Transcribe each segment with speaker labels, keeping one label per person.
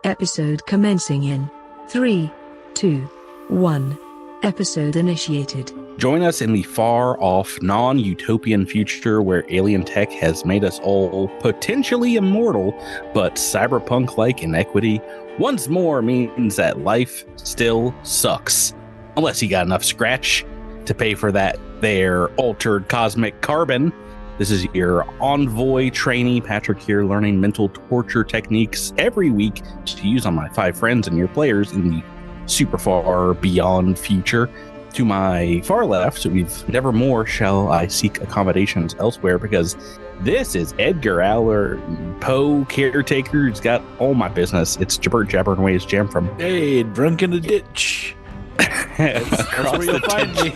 Speaker 1: Episode commencing in 3, 2, 1. Episode initiated.
Speaker 2: Join us in the far-off, non-utopian future where alien tech has made us all potentially immortal, but cyberpunk-like inequity once more means that life still sucks. Unless you got enough scratch to pay for that there altered cosmic carbon. This is your envoy trainee, Patrick, here, learning mental torture techniques every week to use on my 5 friends and your players in the super far beyond future. To my far left, we've never more shall I seek accommodations elsewhere, because this is Edgar Allan Poe, caretaker. He's got all my business. It's Jabert Jabbering Away his jam from
Speaker 3: Hey, drunk in a ditch. That's where you'll find me.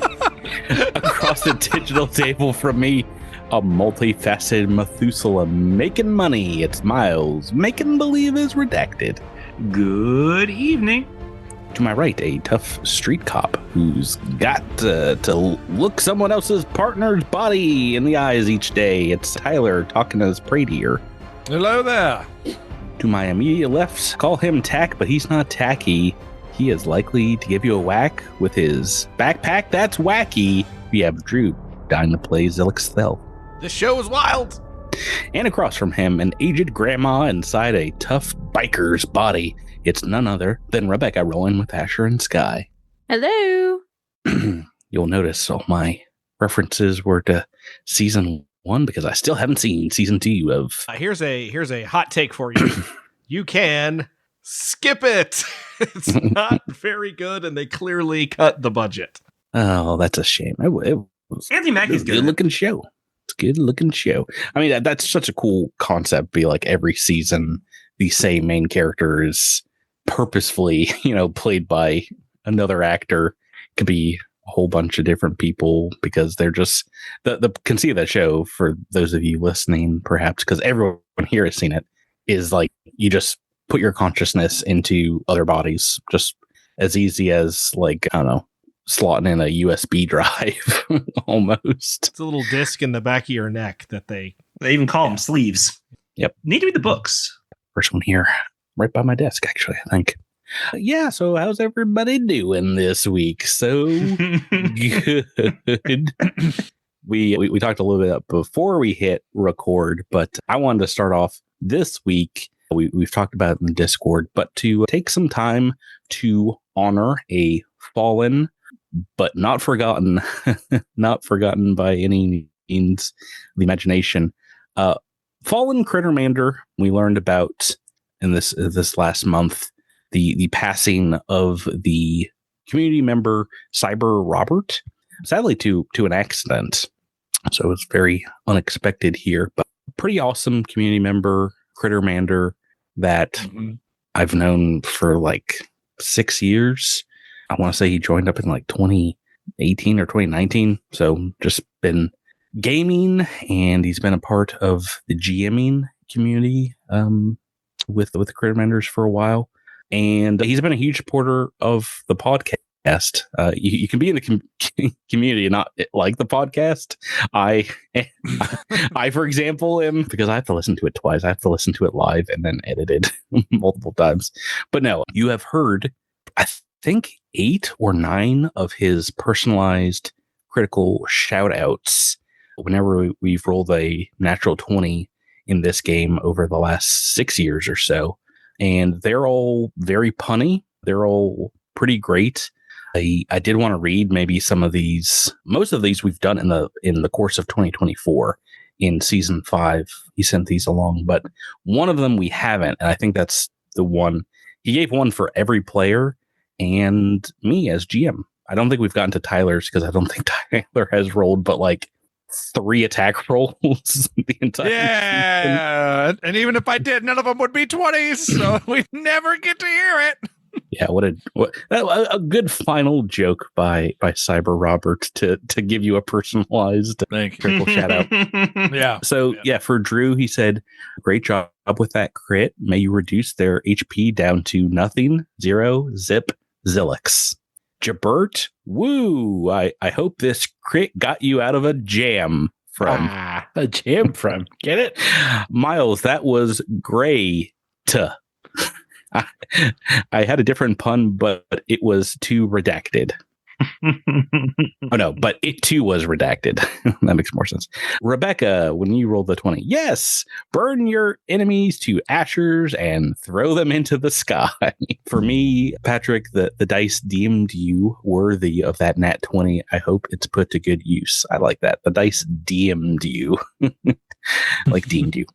Speaker 2: Across the digital table from me, a multifaceted Methuselah making money. It's Miles, making believe is redacted.
Speaker 4: Good evening.
Speaker 2: To my right, a tough street cop who's got to look someone else's partner's body in the eyes each day. It's Tyler talking to his prey ear.
Speaker 3: Hello there.
Speaker 2: To my immediate left, call him Tack, but he's not tacky. He is likely to give you a whack with his backpack that's wacky. We have Drew dying to play Zilix Thel.
Speaker 3: This show is wild.
Speaker 2: And across from him, an aged grandma inside a tough biker's body. It's none other than Rebecca rolling with Asher and Sky.
Speaker 5: Hello.
Speaker 2: You'll notice all my references were to season 1 because I still haven't seen season 2 of.
Speaker 3: Here's a hot take for you. You can skip it. It's not very good, and they clearly cut the budget.
Speaker 2: Oh, that's a shame. It was
Speaker 4: Anthony Mackie's good.
Speaker 2: Good looking show. It's a good looking show. I mean, that's such a cool concept. Be like every season, the same main character is purposefully, played by another actor. Could be a whole bunch of different people because they're just the conceit of that show, for those of you listening, perhaps because everyone here has seen it, is like you just put your consciousness into other bodies, just as easy as, like, I don't know, slotting in a USB drive almost.
Speaker 3: It's a little disc in the back of your neck that they
Speaker 4: even call them sleeves.
Speaker 2: Yep.
Speaker 4: Need to read the books.
Speaker 2: First one here, right by my desk, actually, I think. Yeah, so how's everybody doing this week? So good. We talked a little bit before we hit record, but I wanted to start off this week. We've talked about it in Discord, but to take some time to honor a fallen, but not forgotten, not forgotten by any means of the imagination, fallen Crittermander. We learned about in this last month the passing of the community member Cyber Robert, sadly to an accident. So it's very unexpected here, but pretty awesome community member Crittermander that I've known for like 6 years. I want to say he joined up in like 2018 or 2019. So just been gaming, and he's been a part of the GMing community with the Crittermanders for a while. And he's been a huge supporter of the podcast. You can be in the community and not like the podcast. I, for example, am, because I have to listen to it twice. I have to listen to it live and then edited multiple times. But no, you have heard, I think, 8 or 9 of his personalized critical shout outs whenever we've rolled a natural 20 in this game over the last 6 years or so. And they're all very punny. They're all pretty great. I did want to read maybe some of these. Most of these we've done in the course of 2024 in season 5. He sent these along, but one of them we haven't, and I think that's the one. He gave one for every player and me as GM. I don't think we've gotten to Tyler's because I don't think Tyler has rolled but like 3 attack rolls the entire
Speaker 3: season. And even if I did, none of them would be 20s, so we'd never get to hear it.
Speaker 2: Yeah, what a good final joke by Cyber Robert to give you a personalized critical shout out.
Speaker 3: Yeah.
Speaker 2: So yeah, for Drew, he said, "Great job with that crit. May you reduce their HP down to nothing, 0, zip, Zilix." Jabert, woo! I hope this crit got you out of a jam from
Speaker 4: a jam from. Get it?
Speaker 2: Miles, that was great. I had a different pun, but it was too redacted. Oh no, but it too was redacted. That makes more sense. Rebecca, when you roll the 20, yes, burn your enemies to ashers and throw them into the sky. For me, Patrick, the dice deemed you worthy of that nat 20. I hope it's put to good use. I like that. The dice deemed you. Like deemed you.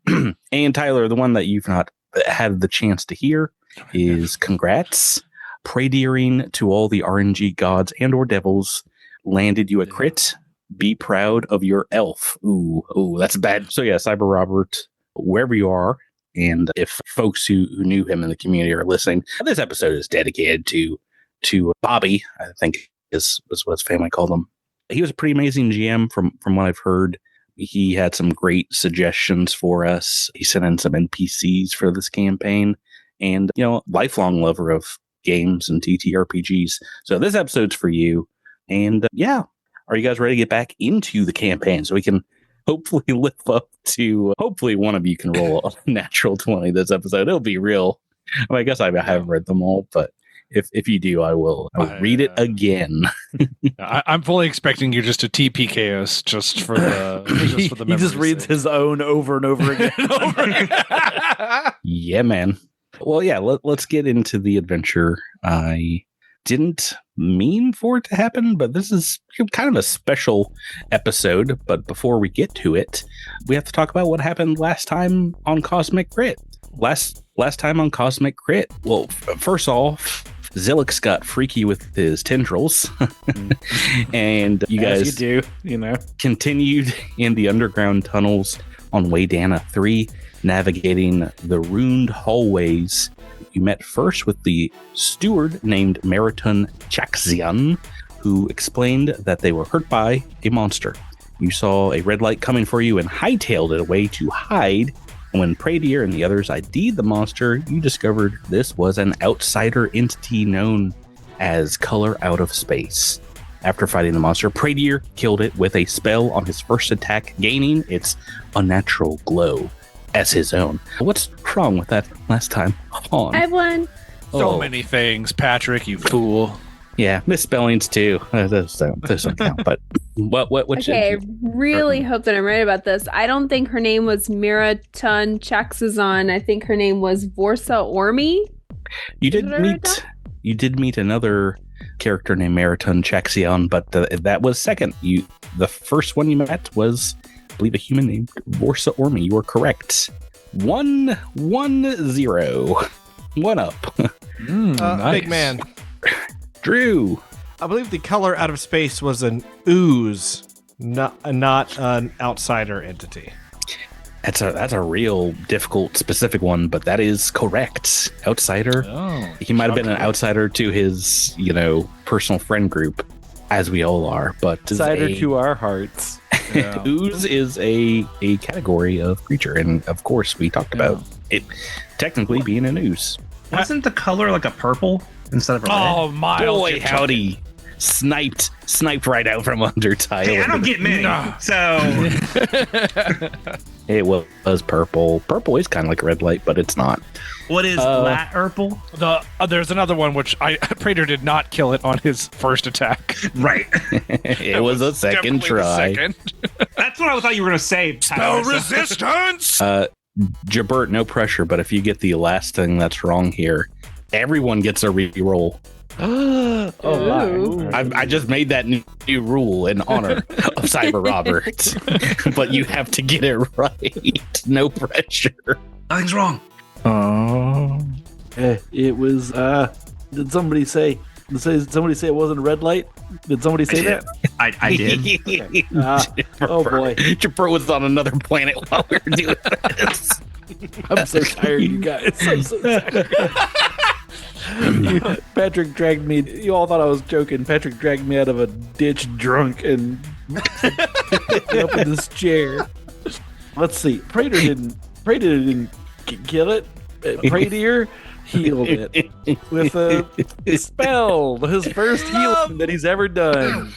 Speaker 2: And Tyler, the one that you've not had the chance to hear is congrats. Pray-deering to all the RNG gods and or devils, landed you a crit. Be proud of your elf. Ooh, that's bad. So yeah, Cyber Robert, wherever you are, and if folks who knew him in the community are listening, this episode is dedicated to Bobby, I think is what his family called him. He was a pretty amazing GM from what I've heard. He had some great suggestions for us. He sent in some NPCs for this campaign, and lifelong lover of games and TTRPGs. So this episode's for you. And are you guys ready to get back into the campaign so we can hopefully live up to, hopefully one of you can roll a natural 20 this episode. It'll be real. I guess I haven't read them all, but if you do, I'll read it again.
Speaker 5: I'm fully expecting you just to TPK us just for the
Speaker 6: he just reads
Speaker 5: sake.
Speaker 6: his own over and over again.
Speaker 2: Yeah, man. Well, yeah, let's get into the adventure. I didn't mean for it to happen, but this is kind of a special episode. But before we get to it, we have to talk about what happened last time on Cosmic Crit. Last time on Cosmic Crit, well, first off, Zilix got freaky with his tendrils, and you guys
Speaker 6: As you do,
Speaker 2: continued in the underground tunnels on Waydana 3, navigating the ruined hallways. You met first with the steward named Meriton Chaxian, who explained that they were hurt by a monster. You saw a red light coming for you and hightailed it away to hide. And when Pradier and the others ID'd the monster, you discovered this was an outsider entity known as Color Out of Space. After fighting the monster, Pradier killed it with a spell on his first attack, gaining its unnatural glow as his own. What's wrong with that last time on?
Speaker 7: I won.
Speaker 5: So many things, Patrick, you fool.
Speaker 2: Yeah, misspellings too. Those don't count. But what?
Speaker 7: Okay, I really hope that I'm right about this. I don't think her name was Miratun Chaxazon. I think her name was Vorsa Ormi.
Speaker 2: You did meet another character named Meriton Chaxion, but that was second. The first one you met was, I believe, a human named Vorsa Ormi. You were correct. 1-0. 1 up.
Speaker 5: Nice.
Speaker 3: Big man.
Speaker 2: Drew.
Speaker 3: I believe the Color Out of Space was an ooze, not an outsider entity.
Speaker 2: That's a real difficult, specific one, but that is correct. Outsider.
Speaker 5: Oh,
Speaker 2: He might have been an outsider to his, personal friend group, as we all are. But
Speaker 6: Outsider to our hearts.
Speaker 5: Yeah.
Speaker 2: Ooze is a category of creature, and of course, we talked about it technically being an ooze.
Speaker 4: Wasn't the color like a purple instead of a red?
Speaker 5: Oh, Miles.
Speaker 2: Boy, howdy. Sniped right out from under Tyler.
Speaker 4: Hey, I don't get many, so
Speaker 2: It was purple. Purple is kind of like a red light, but it's not.
Speaker 4: what is lat purple?
Speaker 5: There's another one which Prater did not kill it on his first attack.
Speaker 4: Right.
Speaker 2: It was a second
Speaker 5: Definitely the
Speaker 2: try.
Speaker 5: second.
Speaker 4: That's what I thought you were going to say.
Speaker 5: Spell
Speaker 4: Tyler.
Speaker 5: resistance.
Speaker 2: Jabert, no pressure, but if you get the last thing that's wrong here, everyone gets a re-roll.
Speaker 6: Oh
Speaker 7: Ooh.
Speaker 6: my!
Speaker 2: I just made that new rule in honor of Cyber Robert, but you have to get it right. No pressure.
Speaker 4: Nothing's wrong.
Speaker 6: Oh, it was. Did somebody say? Somebody say it wasn't a red light? Did somebody say that?
Speaker 4: I did.
Speaker 6: Oh boy,
Speaker 2: Jabert was on another planet while we were doing this.
Speaker 6: I'm so tired, you guys. I'm so tired. Patrick dragged me. You all thought I was joking. Patrick dragged me out of a ditch drunk and picked me up in this chair. Let's see. Prater didn't kill it. Prater healed it with a spell. His first healing that he's ever done.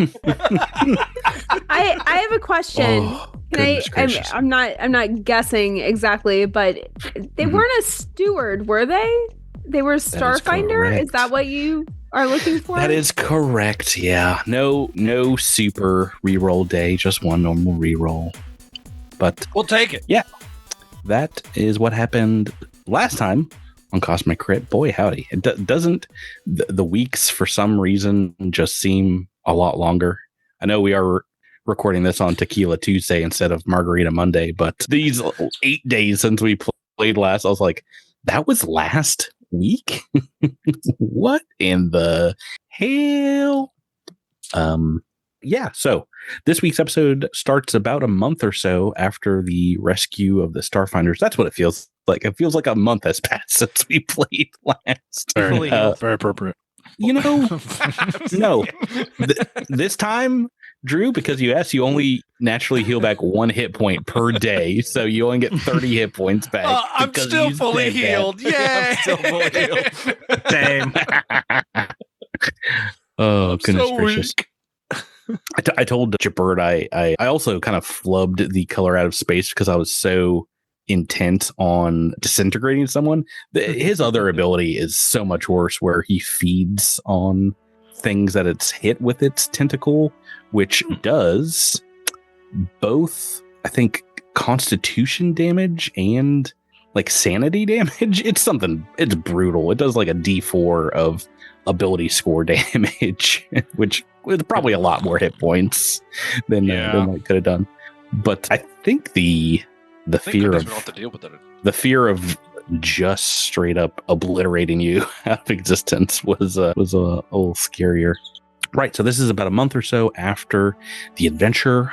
Speaker 7: I have a question.
Speaker 2: Goodness gracious.
Speaker 7: I'm not guessing exactly, but they weren't a steward, were they? They were Starfinder? Is that
Speaker 2: correct.
Speaker 7: what you are looking for?
Speaker 2: That is correct. Yeah. No super reroll day, just one normal reroll. But
Speaker 5: We'll take it.
Speaker 2: that is what happened last time on Cosmic Crit. Boy, howdy. It doesn't the weeks for some reason just seem a lot longer. I know we are recording this on Tequila Tuesday instead of Margarita Monday, but these 8 days since we played last, I was like, that was last week? What in the hell? Yeah, so this week's episode starts about a month or so after the rescue of the Starfinders. That's what it feels like. It feels like a month has passed since we played last.
Speaker 3: Very
Speaker 5: appropriate.
Speaker 2: You know, no. This time, Drew, because you asked, you only naturally heal back 1 hit point per day, so you only get 30 hit points back.
Speaker 5: I'm
Speaker 2: because
Speaker 5: still
Speaker 2: you
Speaker 5: fully
Speaker 2: said that.
Speaker 5: healed. Yay!
Speaker 3: I'm still fully healed.
Speaker 4: Same.
Speaker 2: Oh, goodness
Speaker 5: So
Speaker 2: gracious.
Speaker 5: weak.
Speaker 2: I told Jabbird I also kind of flubbed the color out of space because I was so intent on disintegrating someone. His other ability is so much worse, where he feeds on things that it's hit with its tentacle, which does both, I think, constitution damage and like sanity damage. It's brutal. It does like a D4 of ability score damage, which was probably a lot more hit points than I could have done. But I think the fear of
Speaker 5: to deal with it.
Speaker 2: the fear of just straight up obliterating you out of existence was a little scarier. Right. So this is about a month or so after the adventure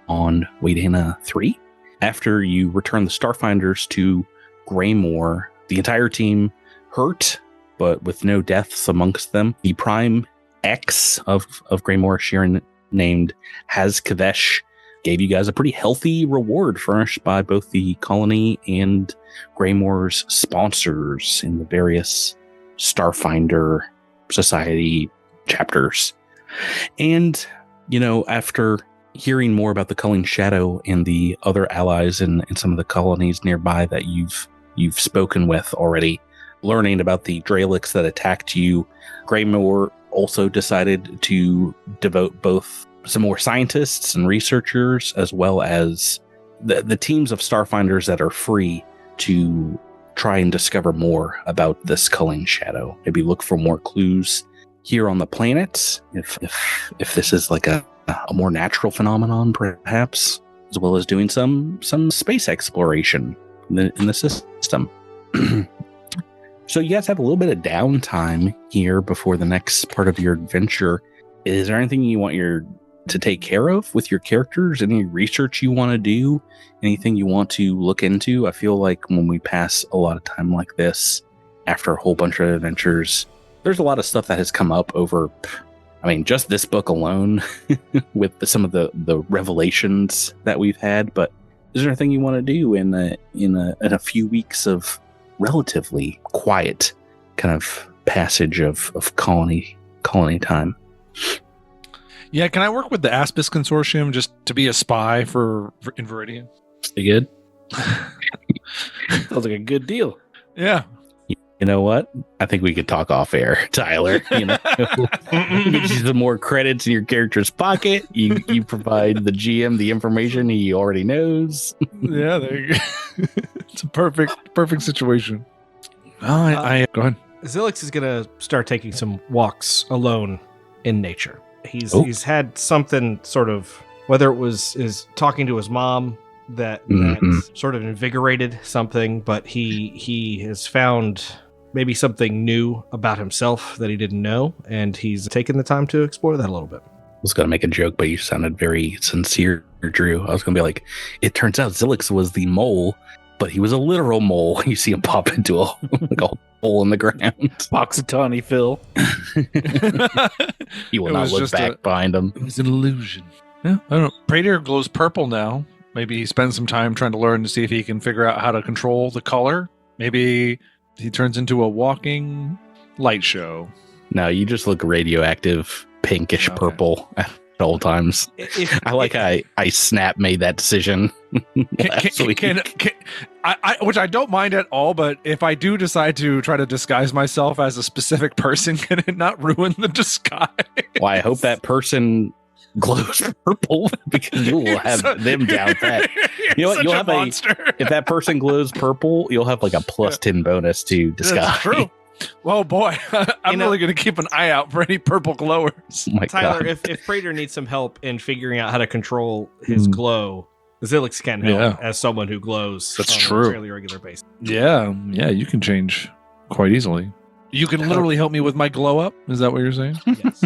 Speaker 2: on Waydana 3. After you return the Starfinders to Greymoor, the entire team hurt, but with no deaths amongst them. The Prime X of Greymoor, Sheeran, named Hazkavesh, gave you guys a pretty healthy reward furnished by both the colony and Greymoor's sponsors in the various Starfinder Society chapters. And, you know, after hearing more about the Culling Shadow and the other allies in some of the colonies nearby that you've spoken with already, learning about the Draelix that attacked you, Greymoor also decided to devote both some more scientists and researchers, as well as the teams of Starfinders that are free, to try and discover more about this Culling Shadow. Maybe look for more clues here on the planet, if this is like a more natural phenomenon, perhaps, as well as doing some space exploration in the system. So you guys have a little bit of downtime here before the next part of your adventure. Is there anything you want to take care of with your characters? Any research you want to do? Anything you want to look into? I feel like when we pass a lot of time like this, after a whole bunch of adventures, there's a lot of stuff that has come up over, I mean, just this book alone with some of the revelations that we've had. But is there anything you want to do in a few weeks of relatively quiet kind of passage of colony time?
Speaker 5: Yeah, can I work with the Aspis Consortium just to be a spy for in Viridian?
Speaker 2: You good?
Speaker 6: Sounds like a good deal.
Speaker 5: Yeah.
Speaker 2: You know what? I think we could talk off air, Tyler. You know, get you some more credits in your character's pocket. You provide the GM the information he already knows.
Speaker 5: Yeah, there you go. It's a perfect situation. Oh, I go ahead.
Speaker 3: Zilix is gonna start taking some walks alone in nature. He's had something sort of, whether it was is talking to his mom that sort of invigorated something, but he has found maybe something new about himself that he didn't know, and he's taken the time to explore that a little bit.
Speaker 2: I was going to make a joke, but you sounded very sincere, Drew. I was going to be like, it turns out Zilix was the mole, but he was a literal mole. You see him pop into a hole in the ground.
Speaker 6: Poxitani Phil.
Speaker 2: He will not look back behind him.
Speaker 5: It was an illusion. Yeah, I don't know. Praetor glows purple now. Maybe he spends some time trying to learn to see if he can figure out how to control the color. Maybe he turns into a walking light show.
Speaker 2: No, you just look radioactive, pinkish purple at all times. I like how I Snap made that decision last week.
Speaker 5: Which I don't mind at all, but if I do decide to try to disguise myself as a specific person, can it not ruin the disguise?
Speaker 2: Well, I hope that person glows purple because you will have them down pat. You know what? You'll have
Speaker 5: monster.
Speaker 2: If that person glows purple, you'll have like a plus 10 bonus to disguise.
Speaker 5: That's true. Well, boy, I'm really going to keep an eye out for any purple glowers.
Speaker 2: Oh my
Speaker 3: Tyler,
Speaker 2: God.
Speaker 3: if Praetor needs some help in figuring out how to control his glow, Zilix can help as someone who glows
Speaker 5: That's
Speaker 3: on
Speaker 5: true.
Speaker 3: a fairly regular basis.
Speaker 5: Yeah, you can change quite easily. You can literally help me with my glow up? Is that what you're saying?
Speaker 3: Yes.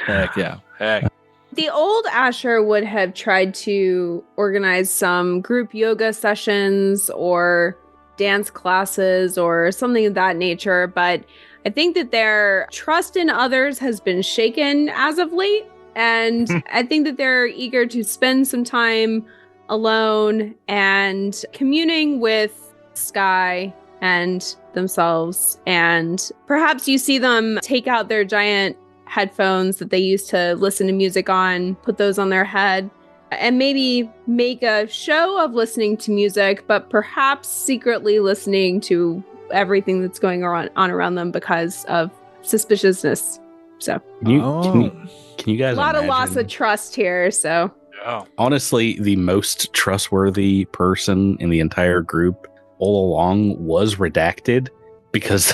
Speaker 5: Heck yeah. Heck.
Speaker 7: The old Asher would have tried to organize some group yoga sessions or dance classes or something of that nature, but I think that their trust in others has been shaken as of late, and I think that they're eager to spend some time alone and communing with Sky and themselves. And perhaps you see them take out their giant headphones that they used to listen to music on, put those on their head, and maybe make a show of listening to music, but perhaps secretly listening to everything that's going on around them because of suspiciousness. So
Speaker 2: Can you guys
Speaker 7: a lot of
Speaker 2: imagine?
Speaker 7: loss of trust here. So
Speaker 2: Honestly, the most trustworthy person in the entire group all along was redacted because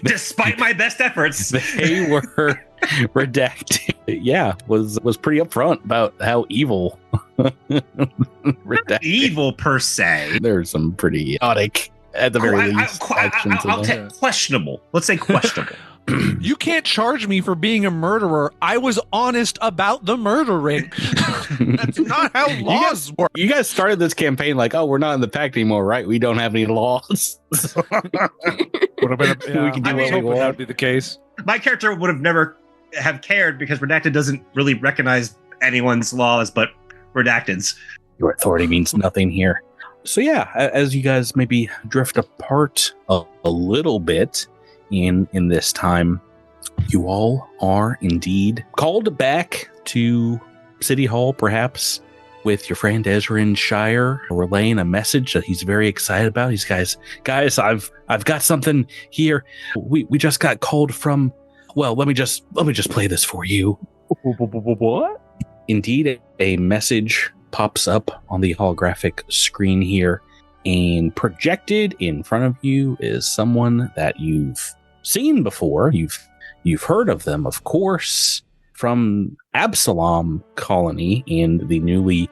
Speaker 4: Despite my best efforts.
Speaker 2: they were redacted. Yeah, was pretty upfront about how evil redacted.
Speaker 4: Evil per se.
Speaker 2: There's some pretty chaotic, at the very least, actions.
Speaker 4: I'll take questionable. Let's say questionable.
Speaker 5: You can't charge me for being a murderer. I was honest about the murdering. That's not how laws work.
Speaker 2: You guys started this campaign like, oh, we're not in the pact anymore, right? We don't have any laws.
Speaker 5: Would have been
Speaker 2: We can do
Speaker 5: I
Speaker 2: what
Speaker 5: was
Speaker 2: we
Speaker 5: hoping
Speaker 2: want.
Speaker 5: that would be the case.
Speaker 4: My character would have never have cared because Redacted doesn't really recognize anyone's laws but Redacted's.
Speaker 2: Your authority means nothing here. So yeah, as you guys maybe drift apart a little bit in this time, you all are indeed called back to City Hall, perhaps with your friend Ezra in Shire, relaying a message that he's very excited about. He's guys, I've got something here. We just got called from. Well, let me just play this for you.
Speaker 6: What?
Speaker 2: Indeed, a message pops up on the holographic screen here, and projected in front of you is someone that you've seen before. You've heard of them, of course, from Absalom Colony in the newly,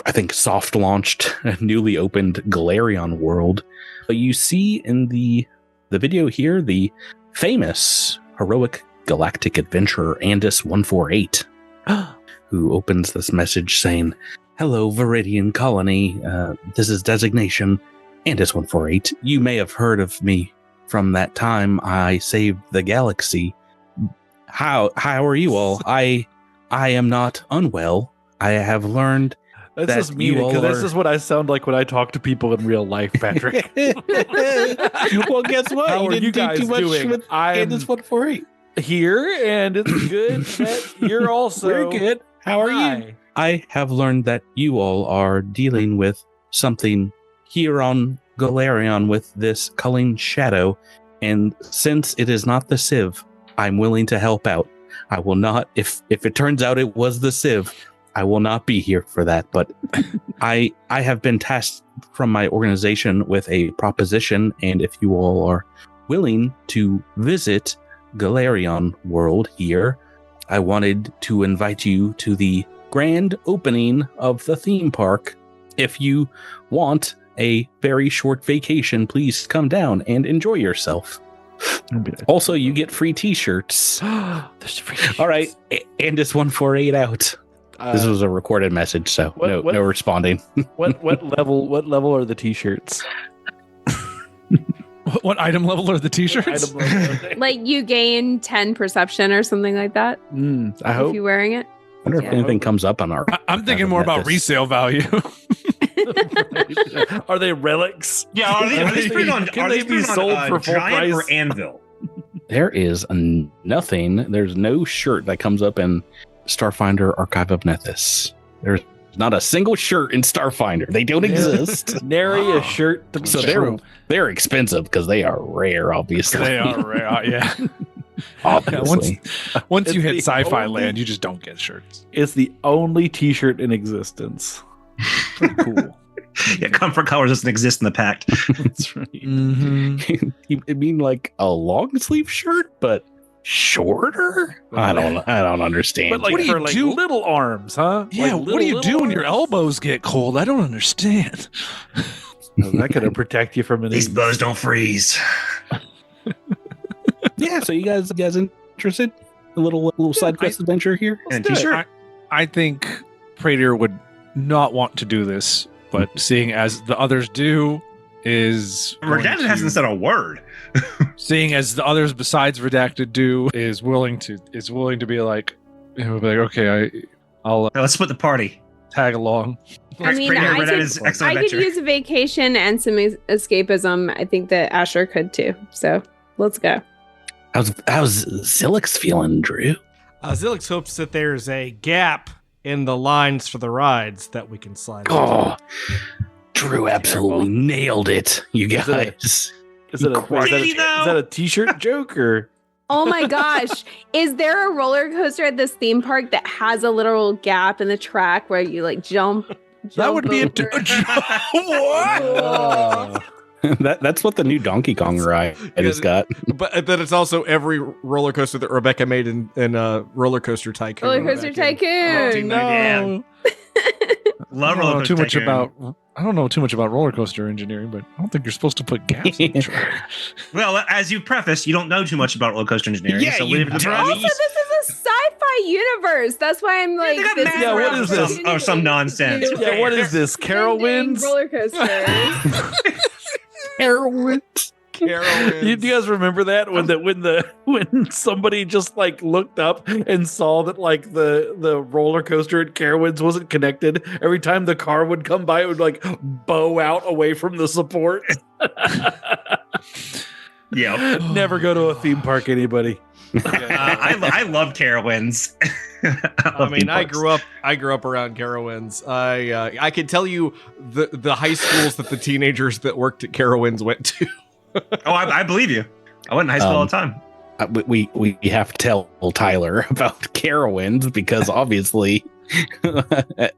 Speaker 2: I think, soft launched, newly opened Golarion-World. But you see in the video here the famous heroic galactic adventurer Andis 148, who opens this message saying, "Hello, Viridian Colony. This is designation Andis 148. You may have heard of me from that time I saved the galaxy. How are you all? I am not unwell. I have learned
Speaker 6: That's
Speaker 2: that
Speaker 6: just me
Speaker 2: you all
Speaker 6: because this
Speaker 2: are-
Speaker 6: is what I sound like when I talk to people in real life, Patrick.
Speaker 2: Well, guess what?
Speaker 6: How are you
Speaker 2: didn't do
Speaker 6: guys
Speaker 2: too much
Speaker 6: doing?
Speaker 2: with
Speaker 6: I'm
Speaker 2: Andis 148.
Speaker 6: here, and it's good that you're also.
Speaker 2: We're good. How are you?
Speaker 6: Hi.
Speaker 2: I have learned that you all are dealing with something here on Golarion with this Culling Shadow, and since it is not the Civ, I'm willing to help out. I will not, if it turns out it was the Civ, I will not be here for that, but I have been tasked from my organization with a proposition, and if you all are willing to visit Golarion-World here, I wanted to invite you to the grand opening of the theme park. If you want a very short vacation, please come down and enjoy yourself. Also, you get free t-shirts.
Speaker 6: There's free t-shirts.
Speaker 2: All right, Andis 148 out. This was a recorded message, so
Speaker 6: what-
Speaker 2: no responding.
Speaker 6: what level are the t-shirts?
Speaker 5: What item level are the t-shirts?
Speaker 6: Item level are they?
Speaker 7: like you gain 10 perception or something like that
Speaker 6: I
Speaker 7: if
Speaker 6: hope.
Speaker 7: you're wearing it.
Speaker 2: I wonder if
Speaker 7: Yeah.
Speaker 2: anything comes up on our.
Speaker 5: I'm thinking more about resale value.
Speaker 6: Are they relics?
Speaker 4: Yeah, are these printed on,
Speaker 6: Can
Speaker 4: are
Speaker 6: they
Speaker 4: these
Speaker 6: be
Speaker 4: printed on,
Speaker 6: sold for full
Speaker 4: Giant
Speaker 6: price?
Speaker 4: or Anvil?
Speaker 2: There is nothing. There's no shirt that comes up in Starfinder Archive of Nethys. There's Not a single shirt in Starfinder. They don't exist.
Speaker 6: Nary a shirt to be
Speaker 2: So
Speaker 6: found.
Speaker 2: they're expensive because they are rare, obviously.
Speaker 5: They are rare. Yeah.
Speaker 2: Obviously.
Speaker 5: Once you
Speaker 6: It's
Speaker 5: hit
Speaker 6: the
Speaker 5: sci-fi
Speaker 6: only-
Speaker 5: land, you just don't get shirts.
Speaker 6: It's the only T-shirt in existence. Pretty cool.
Speaker 4: Yeah, comfort colors doesn't exist in the pact.
Speaker 6: That's right.
Speaker 5: Mm-hmm.
Speaker 2: You mean like a long sleeve shirt, but shorter? I don't understand.
Speaker 6: But like
Speaker 5: What do you
Speaker 6: for like
Speaker 5: do?
Speaker 6: little arms, huh?
Speaker 5: Yeah,
Speaker 6: Like
Speaker 5: what do you
Speaker 6: little
Speaker 5: do when your
Speaker 6: arms?
Speaker 5: elbows get cold? I don't understand.
Speaker 6: Well, that could protect you from an
Speaker 4: These bows don't freeze.
Speaker 2: Yeah, so you guys interested? A little side quest adventure here?
Speaker 4: And a t-shirt.
Speaker 5: I think Praetor would not want to do this, but seeing as the others do is going
Speaker 4: Redacted
Speaker 5: to-
Speaker 4: hasn't said a word.
Speaker 5: seeing as the others besides Redacted do is willing to be like, okay, I'll
Speaker 4: Now let's split the party.
Speaker 5: tag along.
Speaker 7: I mean,
Speaker 4: Praetor,
Speaker 7: I
Speaker 4: Redacted
Speaker 7: could,
Speaker 4: is excellent
Speaker 7: I could
Speaker 4: adventure.
Speaker 7: use a vacation and some escapism. I think that Asher could too. So let's go.
Speaker 2: How's Zilix feeling, Drew?
Speaker 3: Zilix hopes that there's a gap in the lines for the rides that we can slide into.
Speaker 2: Oh, Drew absolutely nailed it, you
Speaker 6: Is it a-
Speaker 2: guys.
Speaker 6: Is that
Speaker 4: Did he, though?
Speaker 6: is that a T-shirt joke or?
Speaker 7: Oh my gosh. Is there a roller coaster at this theme park that has a literal gap in the track where you like jump
Speaker 5: That would be a
Speaker 7: over?
Speaker 5: what?
Speaker 2: That's what the new Donkey Kong ride has got.
Speaker 3: But then it's also every roller coaster that Rebecca made in Roller Coaster Tycoon.
Speaker 7: Roller Coaster
Speaker 3: back in-
Speaker 7: Tycoon.
Speaker 4: No. Love
Speaker 5: I
Speaker 4: roller
Speaker 5: don't know
Speaker 4: coaster
Speaker 5: too much
Speaker 4: tycoon.
Speaker 5: about. I don't know too much about roller coaster engineering, but I don't think you're supposed to put gaps in the track.
Speaker 4: Well, as you preface, you don't know too much about roller coaster engineering.
Speaker 2: Yeah,
Speaker 4: so
Speaker 2: you
Speaker 4: leave it to
Speaker 2: don't.
Speaker 7: Also,
Speaker 4: the
Speaker 7: this is a sci-fi universe. That's why I'm like,
Speaker 4: they got
Speaker 7: this
Speaker 4: mad
Speaker 7: is
Speaker 6: Yeah, what
Speaker 7: an
Speaker 6: is this?
Speaker 7: opportunity
Speaker 4: Or some nonsense.
Speaker 7: to
Speaker 6: Yeah, what is this?
Speaker 7: doing
Speaker 6: Carowinds?
Speaker 7: roller coasters.
Speaker 2: Heroin.
Speaker 3: Carowinds.
Speaker 6: You guys remember that when somebody just like looked up and saw that like the roller coaster at Carowinds wasn't connected? Every time the car would come by, it would like bow out away from the support.
Speaker 4: Yeah.
Speaker 6: Never go to a theme park, anybody.
Speaker 4: I love Carowinds.
Speaker 3: I mean, I grew up around Carowinds. I can tell you the high schools that the teenagers that worked at Carowinds went to.
Speaker 4: Oh, I believe you. I went in high school all the time.
Speaker 2: We have to tell Tyler about Carowinds because obviously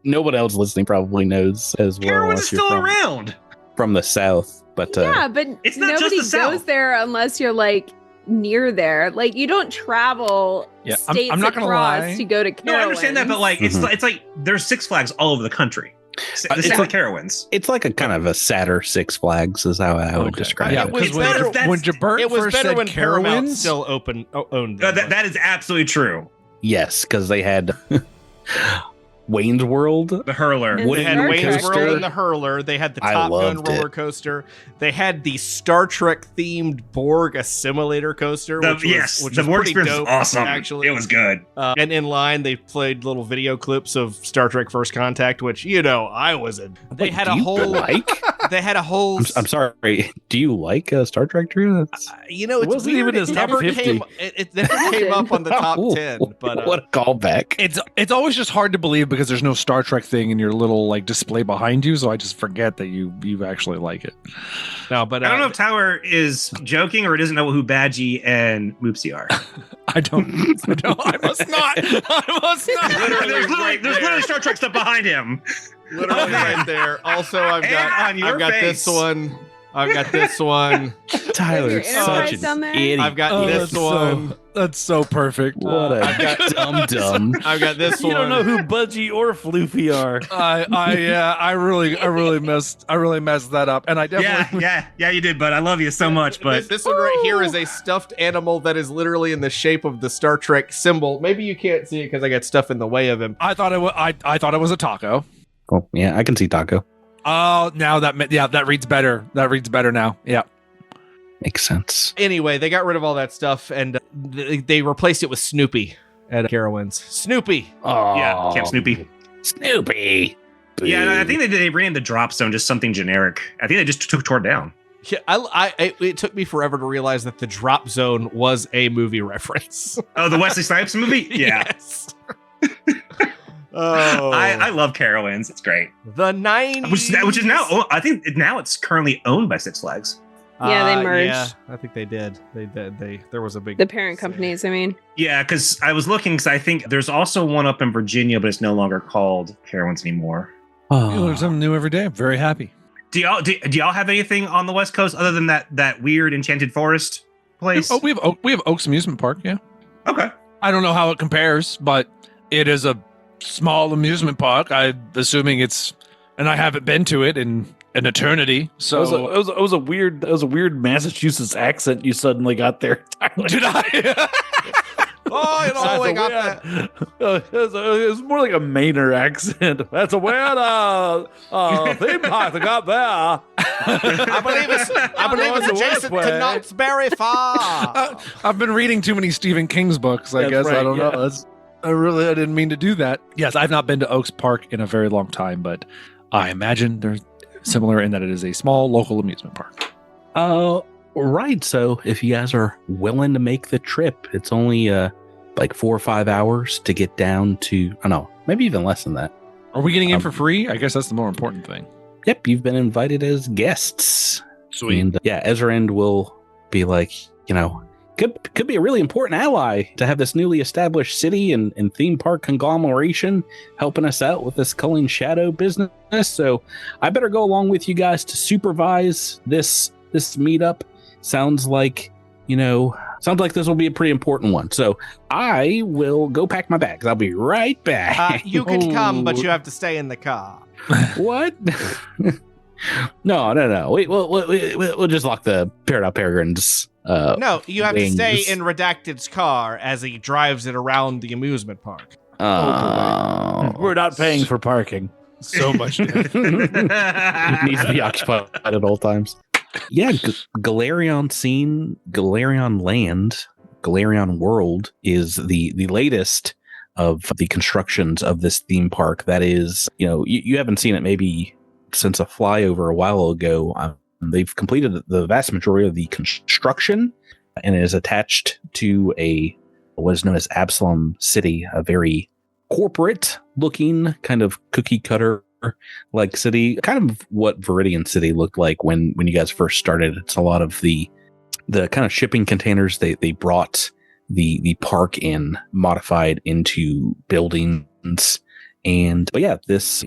Speaker 2: nobody else listening probably knows as well.
Speaker 4: Carowinds
Speaker 2: unless
Speaker 4: is
Speaker 2: you're
Speaker 4: still
Speaker 2: from,
Speaker 4: around.
Speaker 2: from the south. But
Speaker 7: Yeah, but
Speaker 4: It's not just
Speaker 7: nobody
Speaker 4: the
Speaker 7: goes
Speaker 4: South.
Speaker 7: there unless you're like near there. Like you don't travel
Speaker 5: Yeah,
Speaker 7: states
Speaker 5: I'm not gonna
Speaker 7: across
Speaker 5: lie.
Speaker 7: to go to Carowinds.
Speaker 4: No, I understand that, but like it's like there's Six Flags all over the country. The
Speaker 2: it's
Speaker 4: same
Speaker 2: like-
Speaker 4: with Carowinds.
Speaker 2: it's like a kind of a sadder Six Flags is how I would
Speaker 5: Okay.
Speaker 2: describe
Speaker 5: Yeah,
Speaker 2: it.
Speaker 5: because
Speaker 4: It's better-
Speaker 5: when Jabert
Speaker 3: It was
Speaker 5: first
Speaker 3: better
Speaker 5: said
Speaker 3: when Paramount
Speaker 5: Carowinds,
Speaker 3: still owned them.
Speaker 4: That is absolutely true.
Speaker 2: Yes, because they had Wayne's World.
Speaker 4: The hurler.
Speaker 7: And
Speaker 3: They had
Speaker 7: Star
Speaker 3: Wayne's
Speaker 7: Trek.
Speaker 3: World and the Hurler. They had the
Speaker 2: I
Speaker 3: Top Gun
Speaker 2: loved
Speaker 3: roller
Speaker 2: it.
Speaker 3: coaster. They had the Star Trek themed Borg Assimilator coaster.
Speaker 4: The
Speaker 3: which
Speaker 4: the
Speaker 3: was
Speaker 4: board
Speaker 3: pretty
Speaker 4: experience
Speaker 3: dope.
Speaker 4: was awesome.
Speaker 3: Actually,
Speaker 4: It was good.
Speaker 3: And in line, they played little video clips of Star Trek First Contact, which I was in. They
Speaker 2: Wait,
Speaker 3: had
Speaker 2: do
Speaker 3: a
Speaker 2: you
Speaker 3: whole.
Speaker 2: like?
Speaker 3: They had a whole.
Speaker 2: I'm sorry. Do you like Star Trek, Drew? That's
Speaker 3: It's
Speaker 6: It wasn't
Speaker 3: weird.
Speaker 6: even his
Speaker 3: It
Speaker 6: top
Speaker 3: never
Speaker 6: 50.
Speaker 3: came. It never came up on the top
Speaker 2: Ooh,
Speaker 3: 10. But
Speaker 2: what a callback!
Speaker 5: it's always just hard to believe because there's no Star Trek thing in your little like display behind you, so I just forget that you actually like it.
Speaker 3: no, but
Speaker 4: I don't know if Tyler is joking or doesn't know who Badgie and Moopsy are.
Speaker 5: I don't. I must not. I must not.
Speaker 4: There's literally Star Trek stuff behind him.
Speaker 3: literally right there. Also, I've
Speaker 4: And
Speaker 3: got
Speaker 4: on your
Speaker 3: I've got
Speaker 4: face.
Speaker 3: this one. I've got this one.
Speaker 2: Tyler's
Speaker 7: Your
Speaker 2: such
Speaker 7: enterprise down
Speaker 2: an
Speaker 7: there?
Speaker 2: idiot.
Speaker 3: I've got
Speaker 5: Oh,
Speaker 3: this
Speaker 5: that's
Speaker 3: one.
Speaker 5: That's so perfect.
Speaker 2: What a
Speaker 3: I've got-
Speaker 2: dum.
Speaker 3: I've got this
Speaker 6: You
Speaker 3: one.
Speaker 6: don't know who Budgie or Floofy are.
Speaker 5: I really messed that up, and I definitely.
Speaker 4: Yeah, you did, bud. I love you so much, but
Speaker 3: this one right here is a stuffed animal that is literally in the shape of the Star Trek symbol. Maybe you can't see it because I got stuff in the way of him.
Speaker 5: I thought it was a taco.
Speaker 2: Oh, yeah, I can see Taco.
Speaker 5: Oh, now that reads better. That reads better now. Yeah.
Speaker 2: Makes sense.
Speaker 3: Anyway, they got rid of all that stuff and they replaced it with Snoopy at Carowinds. Snoopy.
Speaker 2: Oh,
Speaker 4: yeah, Camp Snoopy.
Speaker 2: Snoopy.
Speaker 4: Yeah,
Speaker 2: Boo.
Speaker 4: I think they renamed the drop zone just something generic. I think they just tore it down.
Speaker 3: Yeah, it took me forever to realize that the drop zone was a movie reference.
Speaker 4: Oh, the Wesley Snipes movie? Yeah.
Speaker 3: Yes. Oh,
Speaker 4: I love Carowinds. It's great.
Speaker 3: the 90s.
Speaker 4: Which is now, I think now it's currently owned by Six Flags.
Speaker 7: Yeah, they merged.
Speaker 3: Yeah, I think they did. They did. There was a big.
Speaker 7: The parent companies, I mean.
Speaker 4: Yeah, because I was looking, because I think there's also one up in Virginia, but it's no longer called Carowinds anymore.
Speaker 5: You learn something new every day. I'm very happy.
Speaker 4: Do y'all have anything on the West Coast other than that weird Enchanted Forest place?
Speaker 5: Oh, we have Oaks Amusement Park. Yeah.
Speaker 4: Okay.
Speaker 5: I don't know how it compares, but it is a small amusement park. I'm assuming and I haven't been to it in an eternity. So
Speaker 6: it was a weird Massachusetts accent you suddenly got there, Tyler.
Speaker 5: did I?
Speaker 3: Oh, it all got that.
Speaker 6: It was more like a Mainer accent. That's a weird theme park they got there.
Speaker 3: I believe it's adjacent to Knott's Berry Farm.
Speaker 5: I've been reading too many Stephen King's books. I
Speaker 6: That's
Speaker 5: guess
Speaker 6: right,
Speaker 5: I don't
Speaker 6: yeah.
Speaker 5: know. I didn't mean to do that. Yes, I've not been to Oaks Park in a very long time, but I imagine they're similar in that it is a small local amusement park.
Speaker 2: Right. So if you guys are willing to make the trip, it's only like 4 or 5 hours to get down to, I don't know, maybe even less than that.
Speaker 5: Are we getting in for free? I guess that's the more important thing.
Speaker 2: Yep, you've been invited as guests.
Speaker 5: Sweet.
Speaker 2: And Ezrand will be like, could be a really important ally to have this newly established city and theme park conglomeration helping us out with this Culling Shadow business. So I better go along with you guys to supervise this meetup. Sounds like this will be a pretty important one. So I will go pack my bags. I'll be right back.
Speaker 3: You can come, but you have to stay in the car.
Speaker 2: What? No. We'll just lock the Peregrines.
Speaker 3: No, you have
Speaker 2: wings.
Speaker 3: to stay in Redacted's car as he drives it around the amusement park.
Speaker 6: We're not paying for parking.
Speaker 5: So much.
Speaker 2: It needs to be occupied at all times. Yeah, Golarion Land, Golarion-World is the latest of the constructions of this theme park. That is, you haven't seen it maybe since a flyover a while ago. They've completed the vast majority of the construction and it is attached to what is known as Absalom City, a very corporate looking kind of cookie cutter like city, kind of what Viridian City looked like when you guys first started. It's a lot of the kind of shipping containers they brought the park in, modified into buildings. But yeah,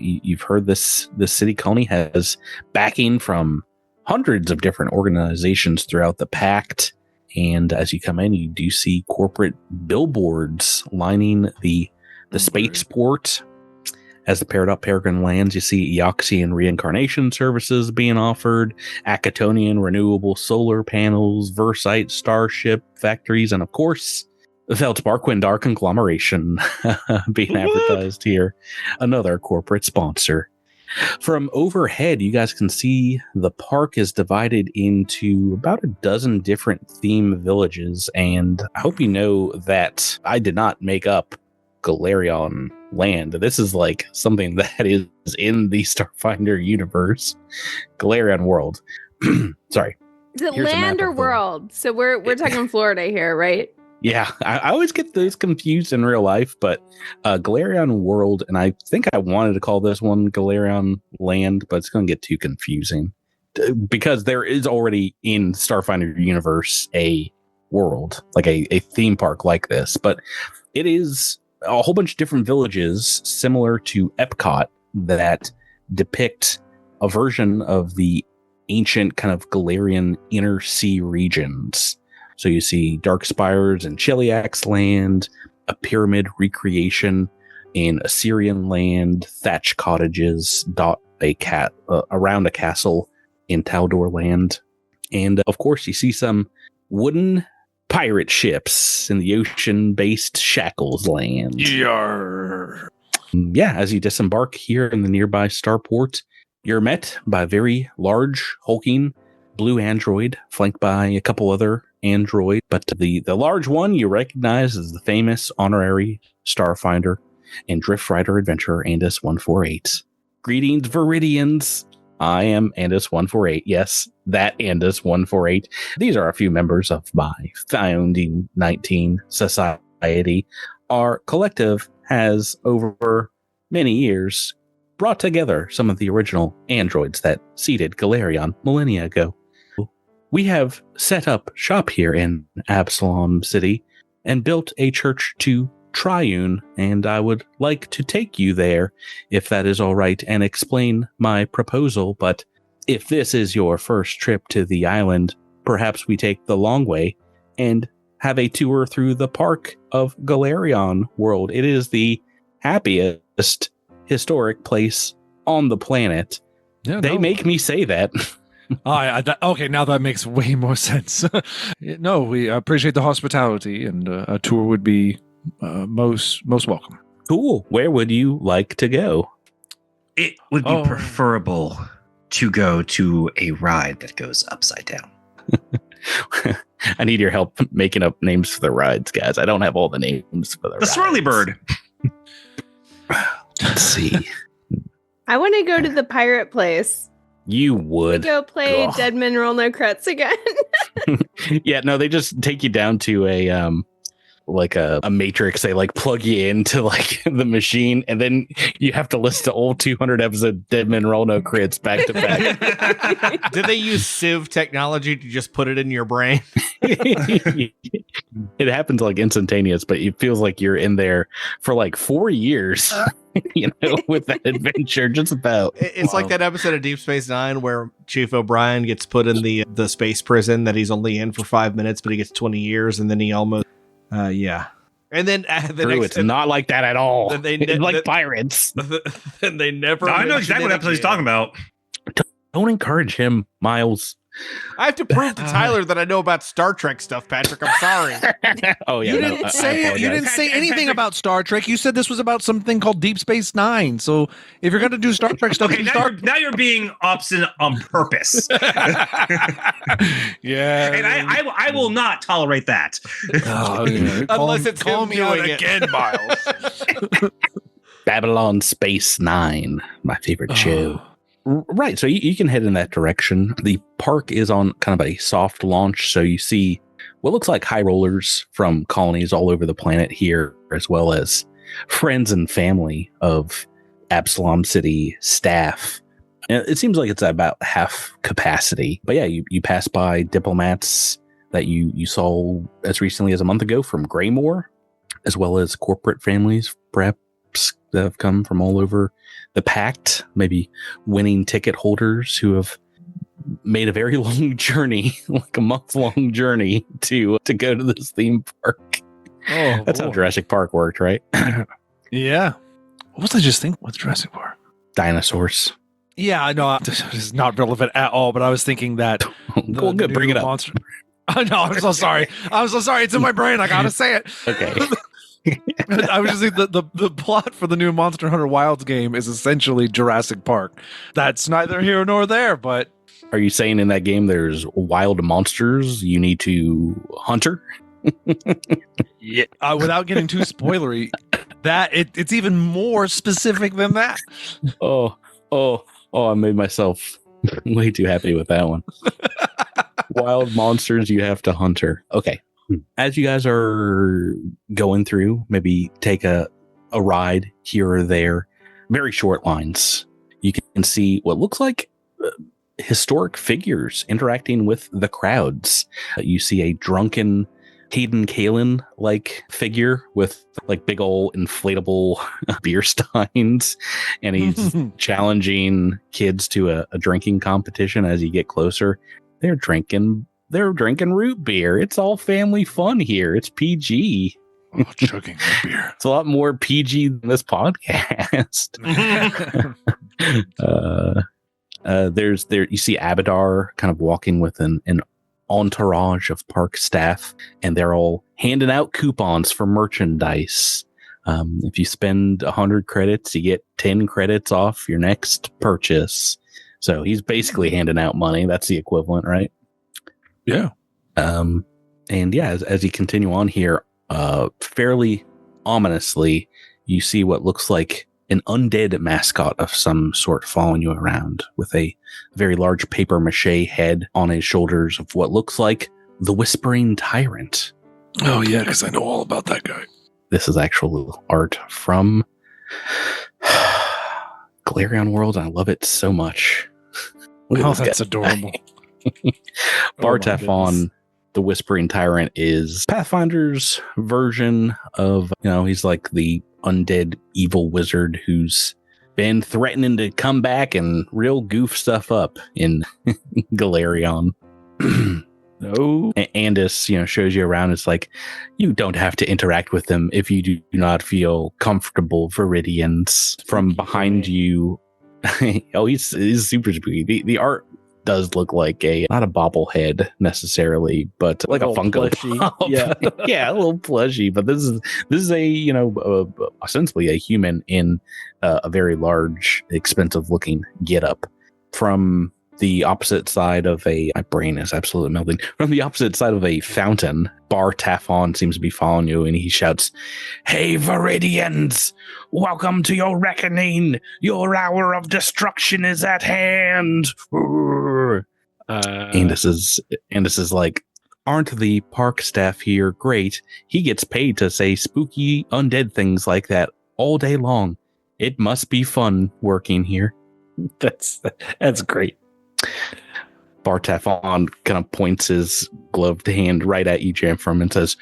Speaker 2: you've heard this city colony has backing from hundreds of different organizations throughout the Pact. And as you come in, you do see corporate billboards lining the spaceport. As the Peregrine lands, you see Eoxian reincarnation services being offered, Acatonian renewable solar panels, Versite starship factories, and of course, the Feldsparquindar conglomeration being advertised here. Another corporate sponsor. From overhead, you guys can see the park is divided into about a dozen different theme villages. And I hope you know that I did not make up Golarion Land. This is like something that is in the Starfinder universe. Golarion-World. Sorry.
Speaker 7: Is it
Speaker 2: Here's a
Speaker 7: land
Speaker 2: map
Speaker 7: or
Speaker 2: of the-
Speaker 7: world? So we're talking Florida here, right?
Speaker 2: Yeah, I always get those confused in real life, but Golarion-World, and I think I wanted to call this one Golarion Land, but it's going to get too confusing because there is already in Starfinder universe a world, like a theme park like this, but it is a whole bunch of different villages similar to Epcot that depict a version of the ancient kind of Golarion inner sea regions. So you see Dark Spires and Cheliax land, a pyramid recreation in Assyrian land, thatch cottages dot around a castle in Taldor land. And of course you see some wooden pirate ships in the ocean-based Shackles land.
Speaker 5: Yarr.
Speaker 2: Yeah, as you disembark here in the nearby starport, you're met by a very large, hulking blue android, flanked by a couple other android. But the large one you recognize as the famous honorary Starfinder and Drift Rider adventurer Andis 148. Greetings, Viridians. I am Andis 148. Yes, that Andis 148. These are a few members of my founding 19 society. Our collective has over many years, brought together some of the original androids that seeded Golarion millennia ago. We have set up shop here in Absalom City and built a church to Triune, and I would like to take you there, if that is all right, and explain my proposal. But if this is your first trip to the island, perhaps we take the long way and have a tour through the park of Golarion-World. It is the happiest historic place on the planet.
Speaker 5: Yeah,
Speaker 2: They make me say that.
Speaker 5: Okay, now that makes way more sense. No, we appreciate the hospitality, and a tour would be most welcome.
Speaker 2: Cool. Where would you like to go?
Speaker 4: It would be preferable to go to a ride that goes upside down.
Speaker 2: I need your help making up names for the rides, guys. I don't have all the names for the rides.
Speaker 4: Swirly Bird.
Speaker 2: Let's see.
Speaker 7: I want to go to the pirate place.
Speaker 2: You would.
Speaker 7: Go play
Speaker 2: Ugh.
Speaker 7: Dead Mineral No Crets again.
Speaker 2: Yeah, no, they just take you down to a like a matrix. They like plug you into like the machine, and then you have to listen to all 200 episodes of Dead Men Roll No Crits back to back.
Speaker 3: Did they use Civ technology to just put it in your brain?
Speaker 2: It happens like instantaneous, but it feels like you're in there for like 4 years, with that adventure. Just about.
Speaker 3: It's like that episode of Deep Space Nine where Chief O'Brien gets put in the space prison that he's only in for 5 minutes, but he gets 20 years, and then he almost, yeah. And then
Speaker 2: It's not like that at all. It's like pirates.
Speaker 3: Then they never.
Speaker 4: No, I know exactly what episode he's talking about.
Speaker 2: Don't encourage him, Miles.
Speaker 3: I have to prove to Tyler that I know about Star Trek stuff, Patrick. I'm sorry.
Speaker 2: Oh yeah,
Speaker 5: You didn't say anything about Star Trek. You said this was about something called Deep Space Nine. So if you're going to do Star Trek stuff,
Speaker 4: Okay, now you're being obstinate on purpose.
Speaker 5: Yeah,
Speaker 4: And I will not tolerate that.
Speaker 3: Unless it's
Speaker 5: call
Speaker 3: him
Speaker 5: me
Speaker 3: doing
Speaker 5: out
Speaker 3: it.
Speaker 5: again, Miles.
Speaker 2: Babylon Space 9, my favorite show. Right, so you can head in that direction. The park is on kind of a soft launch, so you see what looks like high rollers from colonies all over the planet here, as well as friends and family of Absalom City staff. And it seems like it's about half capacity. But yeah, you pass by diplomats that you saw as recently as a month ago from Greymore, as well as corporate families, perhaps, that have come from all over the Pact, maybe winning ticket holders who have made a very long journey, like a month-long journey to go to this theme park.
Speaker 5: Oh,
Speaker 2: That's how Jurassic Park worked, right?
Speaker 5: Yeah. What was I just thinking? What's Jurassic Park?
Speaker 2: Dinosaurs.
Speaker 5: Yeah, I know this is not relevant at all, but I was thinking that.
Speaker 2: Well, good, bring it up.
Speaker 5: Monster. I know. I'm so sorry. It's in my brain. I gotta say it.
Speaker 2: Okay.
Speaker 5: I was just thinking the plot for the new Monster Hunter Wilds game is essentially Jurassic Park. That's neither here nor there, but
Speaker 2: Are you saying in that game there's wild monsters you need to hunter?
Speaker 5: yeah, without getting too spoilery, that it's even more specific than that.
Speaker 2: Oh, I made myself way too happy with that one. Wild monsters you have to hunter. Okay. As you guys are going through, maybe take a ride here or there, very short lines. You can see what looks like historic figures interacting with the crowds. You see a drunken Hayden Kalin like figure with like big old inflatable beer steins, and he's challenging kids to a drinking competition. As you get closer, they're drinking root beer. It's all family fun here. It's PG.
Speaker 5: Oh, chugging root beer.
Speaker 2: It's a lot more PG than this podcast. You see Abadar kind of walking with an entourage of park staff, and they're all handing out coupons for merchandise. If you spend 100 credits, you get 10 credits off your next purchase. So he's basically handing out money. That's the equivalent, right?
Speaker 5: Yeah.
Speaker 2: And yeah, as you continue on here, fairly ominously, you see what looks like an undead mascot of some sort following you around with a very large paper mache head on his shoulders of what looks like the Whispering Tyrant.
Speaker 5: Oh yeah, because I know all about that guy.
Speaker 2: This is actual art from Golarion-World, I love it so much. Look at
Speaker 5: Oh,
Speaker 2: this
Speaker 5: that's
Speaker 2: guy.
Speaker 5: adorable.
Speaker 2: Bartaphon, the Whispering Tyrant, is Pathfinder's version of, he's like the undead evil wizard who's been threatening to come back and real goof stuff up in Golarion.
Speaker 6: No.
Speaker 2: Andis, shows you around. It's like, you don't have to interact with them if you do not feel comfortable, Viridians. From behind you. Oh, he's super spooky. The art does look like not a bobblehead necessarily, but like a Funko Pop.
Speaker 6: Yeah.
Speaker 2: Yeah, a little plushy. But this is a ostensibly a human in a very large, expensive looking getup. From the opposite side of my brain is absolutely melting. From the opposite side of a fountain, Bartaphon seems to be following you, and he shouts, "Hey, Viridians! Welcome to your reckoning! Your hour of destruction is at hand!" Andis is like, "Aren't the park staff here great? He gets paid to say spooky undead things like that all day long. It must be fun working here."
Speaker 6: That's great.
Speaker 2: Bartaphon kind of points his gloved hand right at you, Jamfram, and says,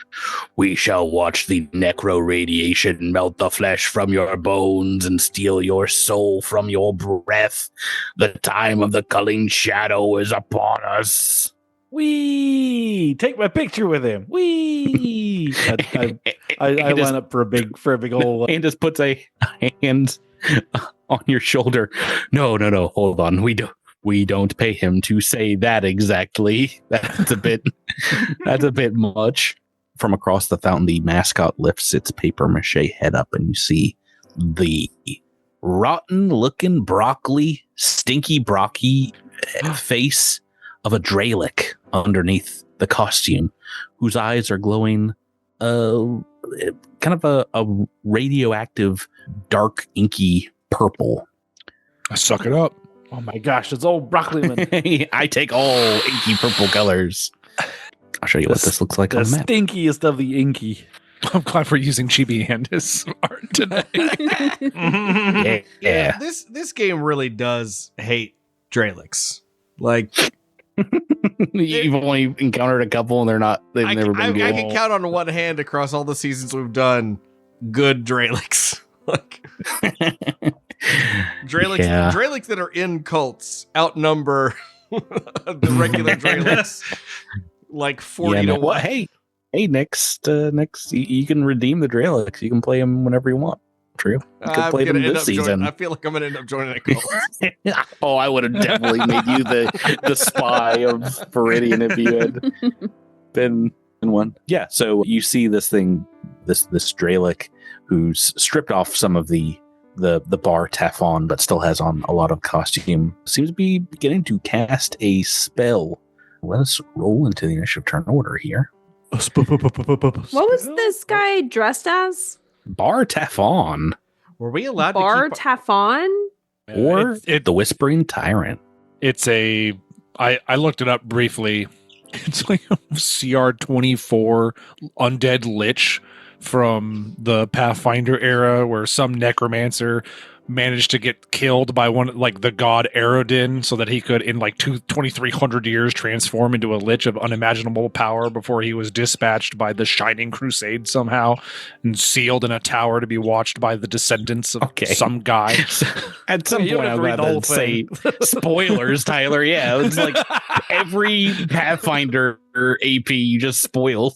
Speaker 2: "We shall watch the necro radiation melt the flesh from your bones and steal your soul from your breath. The time of the Culling Shadow is upon us."
Speaker 6: Wee! Take my picture with him. Wee! I line up for a big old.
Speaker 2: And just puts a hand on your shoulder. No, hold on. We don't pay him to say that exactly. That's a bit much. From across the fountain, the mascot lifts its paper mache head up, and you see the rotten looking broccoli, stinky brocky face of a Dralic underneath the costume, whose eyes are glowing kind of a radioactive, dark, inky purple.
Speaker 5: I suck it up.
Speaker 6: Oh my gosh, it's old broccoli man.
Speaker 2: I take all inky purple colors. I'll show you what this looks like
Speaker 6: The
Speaker 2: on the map.
Speaker 6: stinkiest of the inky.
Speaker 5: I'm glad we're using Chibi Andis art today.
Speaker 2: Yeah.
Speaker 3: This game really does hate Dralics. Like,
Speaker 2: You've only encountered a couple, and they've never been good.
Speaker 3: I can count on one hand across all the seasons we've done good Dralics. Like, Dralics that are in cults outnumber the regular Dralics like 40 to 1.
Speaker 2: Well, hey, next you can redeem the Dralics. You can play them whenever you want. True. You could play them this season.
Speaker 3: I feel like I'm gonna end up joining a cult.
Speaker 2: Oh, I would have definitely made you the spy of Viridian if you had been in one. Yeah. So you see this thing, this Dralic, who's stripped off some of the Bartaphon, but still has on a lot of costume. Seems to be beginning to cast a spell. Let us roll into the initiative turn order here.
Speaker 7: What was this guy dressed as?
Speaker 2: Bartaphon.
Speaker 3: Were we allowed to
Speaker 7: Bartaphon?
Speaker 2: Or the Whispering Tyrant.
Speaker 5: It's I looked it up briefly. It's like a CR24 undead lich from the Pathfinder era, where some necromancer managed to get killed by the god Aerodin, so that he could in 2,300 years transform into a lich of unimaginable power before he was dispatched by the Shining Crusade somehow and sealed in a tower to be watched by the descendants of some guy.
Speaker 2: At some point, I'm about to say spoilers, Tyler. Yeah, it's like every Pathfinder AP you just spoiled.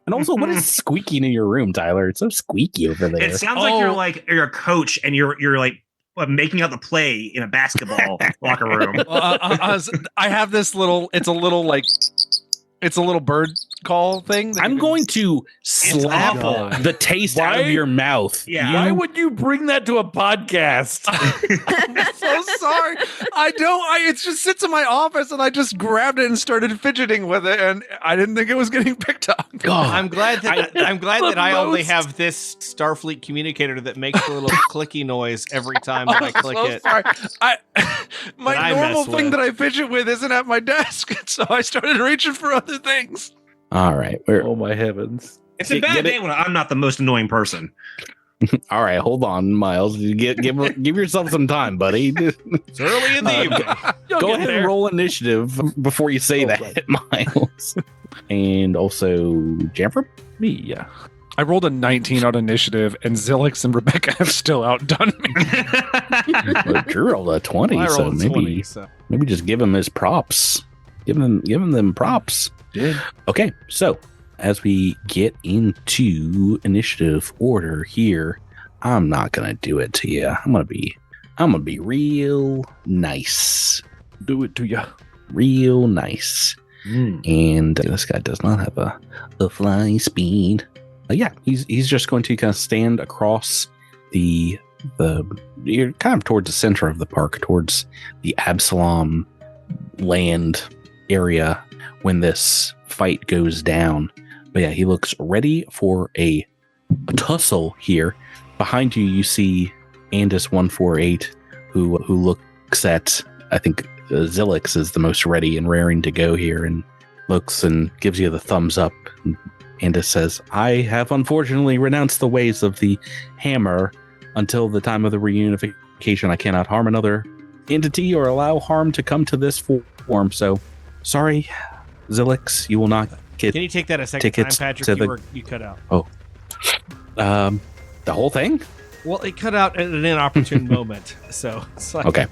Speaker 2: And also, what is squeaking in your room, Tyler? It's so squeaky over there.
Speaker 4: It sounds like you're a coach and you're like making out the play in a basketball locker room.
Speaker 5: I have this little. It's a little bird call thing.
Speaker 2: I'm going to slap the taste out of your mouth.
Speaker 4: Yeah.
Speaker 6: Why would you bring that to a podcast?
Speaker 5: I'm so sorry. It just sits in my office, and I just grabbed it and started fidgeting with it, and I didn't think it was getting picked up.
Speaker 2: God.
Speaker 3: I'm glad that I only have this Starfleet communicator that makes a little clicky noise every time that I click it.
Speaker 5: Sorry. My normal thing that I fidget with isn't at my desk, so I started reaching for other things.
Speaker 2: All right.
Speaker 6: Oh my heavens.
Speaker 4: It's a bad day when I'm not the most annoying person.
Speaker 2: All right, hold on, Miles. Give yourself some time, buddy.
Speaker 3: It's early in the evening.
Speaker 2: Go ahead and roll initiative before you say that, right. Miles. And also, Jamfram?
Speaker 6: Me, yeah.
Speaker 5: I rolled a 19 on initiative, and Zilix and Rebecca have still outdone me.
Speaker 2: Well, Drew rolled a 20,
Speaker 3: I
Speaker 2: so
Speaker 3: rolled
Speaker 2: maybe
Speaker 3: 20, so.
Speaker 2: maybe just give him his props. Give him them props.
Speaker 6: Did.
Speaker 2: Okay, so as we get into initiative order here, I'm not gonna do it to you. I'm gonna be real nice.
Speaker 6: Do it to ya.
Speaker 2: Real nice. And this guy does not have a fly speed. Yeah, he's just going to kind of stand across you're kind of towards the center of the park, towards the Absalom land area when this fight goes down. But yeah, he looks ready for a tussle here. Behind you see Andis 148, who looks at, I think Zilix is the most ready and raring to go here, and looks and gives you the thumbs up. Andis says, I have unfortunately renounced the ways of the hammer. Until the time of the reunification, I cannot harm another entity or allow harm to come to this form. So, sorry, Zilix, you will not get.
Speaker 3: Can you take that a second time, Patrick? You cut out.
Speaker 2: Oh, the whole thing?
Speaker 3: Well, it cut out at an inopportune moment. So, it's like,
Speaker 2: okay.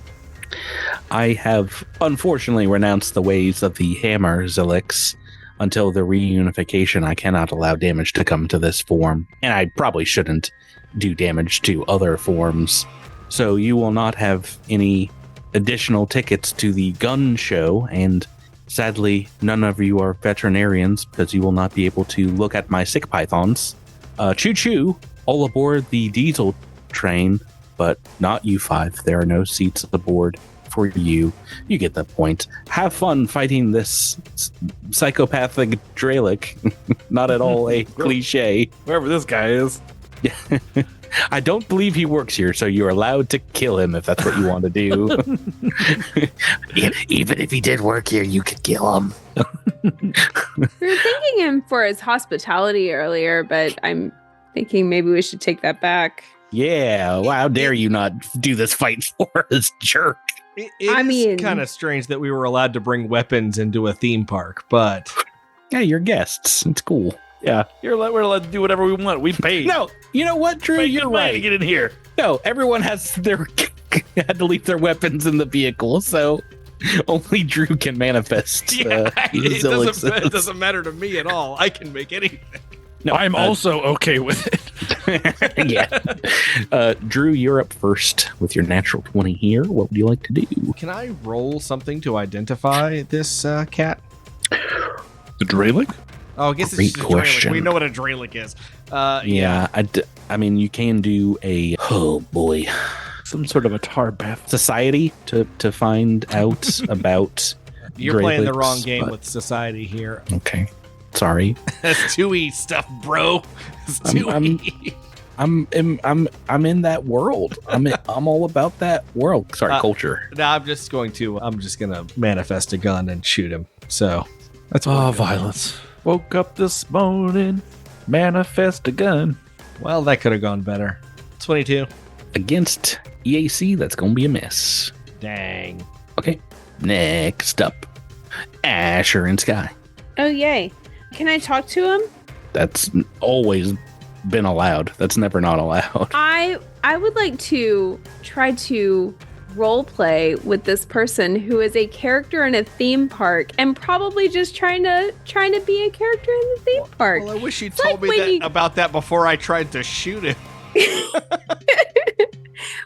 Speaker 2: I have unfortunately renounced the ways of the hammer, Zilix. Until the reunification, I cannot allow damage to come to this form, and I probably shouldn't do damage to other forms. So you will not have any additional tickets to the gun show, and sadly, none of you are veterinarians because you will not be able to look at my sick pythons. Choo-choo, all aboard the diesel train, but not you five. There are no seats aboard for you. You get the point. Have fun fighting this psychopathic Dralic. Not at all a cliche.
Speaker 6: Wherever this guy is.
Speaker 2: I don't believe he works here, so you're allowed to kill him if that's what you want to do. Even if he did work here, you could kill him.
Speaker 7: We were thanking him for his hospitality earlier, but I'm thinking maybe we should take that back.
Speaker 2: Yeah, well, how dare you not do this fight for us, jerk.
Speaker 3: It is kind of strange that we were allowed to bring weapons into a theme park, but...
Speaker 2: Yeah, you're guests. It's cool.
Speaker 6: Yeah, we're allowed to do whatever we want. We paid.
Speaker 2: No, you know what, Drew? You're right.
Speaker 6: To get in here.
Speaker 2: No, everyone had to leave their weapons in the vehicle, so only Drew can manifest.
Speaker 3: It doesn't matter to me at all. I can make anything.
Speaker 5: No, I'm also okay with it.
Speaker 2: Yeah. Drew, you're up first with your natural 20 here. What would you like to do?
Speaker 3: Can I roll something to identify this cat?
Speaker 5: The Dralic?
Speaker 3: Oh, I guess it's
Speaker 2: Great
Speaker 3: just a
Speaker 2: question.
Speaker 3: Dralic. We know what a Dralic is.
Speaker 2: Yeah. I mean, you can do
Speaker 6: some sort of a tar bath
Speaker 2: society to find out about.
Speaker 3: You're playing the wrong
Speaker 2: Dralics,
Speaker 3: game
Speaker 2: but-
Speaker 3: with society here.
Speaker 2: Okay. Sorry.
Speaker 3: That's 2E stuff, bro. It's 2E.
Speaker 2: I'm in that world. I'm all about that world. Sorry, culture.
Speaker 3: No, I'm just gonna manifest a gun and shoot him. So that's what
Speaker 5: Oh,
Speaker 3: I'm doing.
Speaker 5: violence.
Speaker 6: Woke up this morning, manifest a gun.
Speaker 3: Well, that could have gone better. 22.
Speaker 2: Against EAC, that's gonna be a miss.
Speaker 3: Dang.
Speaker 2: Okay. Next up, Asher and Sky.
Speaker 7: Oh, yay. Can I talk to him?
Speaker 2: That's always been allowed. That's never not allowed.
Speaker 7: I would like to try to role play with this person who is a character in a theme park and probably just trying to be a character in the theme park.
Speaker 3: Well, I wish you
Speaker 7: It's
Speaker 3: told
Speaker 7: like
Speaker 3: me about that before I tried to shoot him.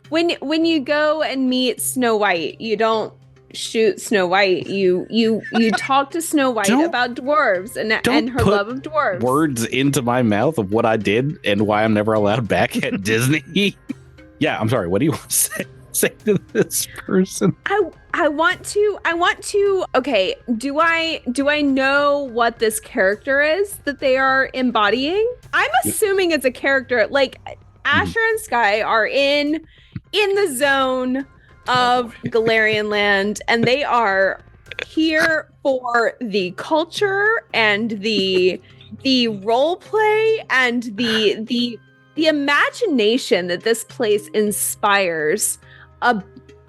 Speaker 7: When you go and meet Snow White, you don't shoot Snow White. You talk to Snow White about dwarves and her
Speaker 2: put
Speaker 7: love of dwarves.
Speaker 2: Words into my mouth of what I did and why I'm never allowed back at Disney. Yeah, I'm sorry. What do you want to say to this person?
Speaker 7: I want to okay, do I know what this character is that they are embodying? I'm assuming it's a character like Asher and Sky are in the zone of Golarion land, and they are here for the culture and the role play and the the imagination that this place inspires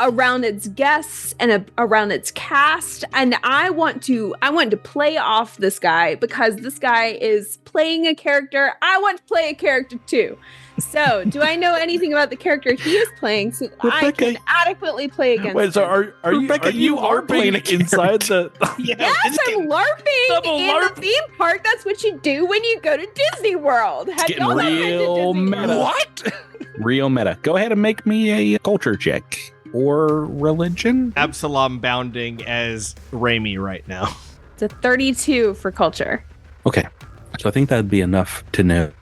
Speaker 7: around its guests and around its cast, and I want to play off this guy because this guy is playing a character. I want to play a character too. So, do I know anything about the character he is playing so that I can adequately play against
Speaker 6: Wait, so
Speaker 7: him?
Speaker 6: are you playing inside the?
Speaker 7: Yes, I'm LARPing in the theme park. That's what you do when you go to Disney World. Have
Speaker 2: getting
Speaker 7: y'all ever been to
Speaker 2: real
Speaker 7: Disney
Speaker 2: meta.
Speaker 7: World?
Speaker 5: What?
Speaker 2: Real meta. Go ahead and make me a culture check or religion.
Speaker 3: Absalom bounding as Raimi right now.
Speaker 7: It's a 32 for culture.
Speaker 2: Okay, so I think that'd be enough to know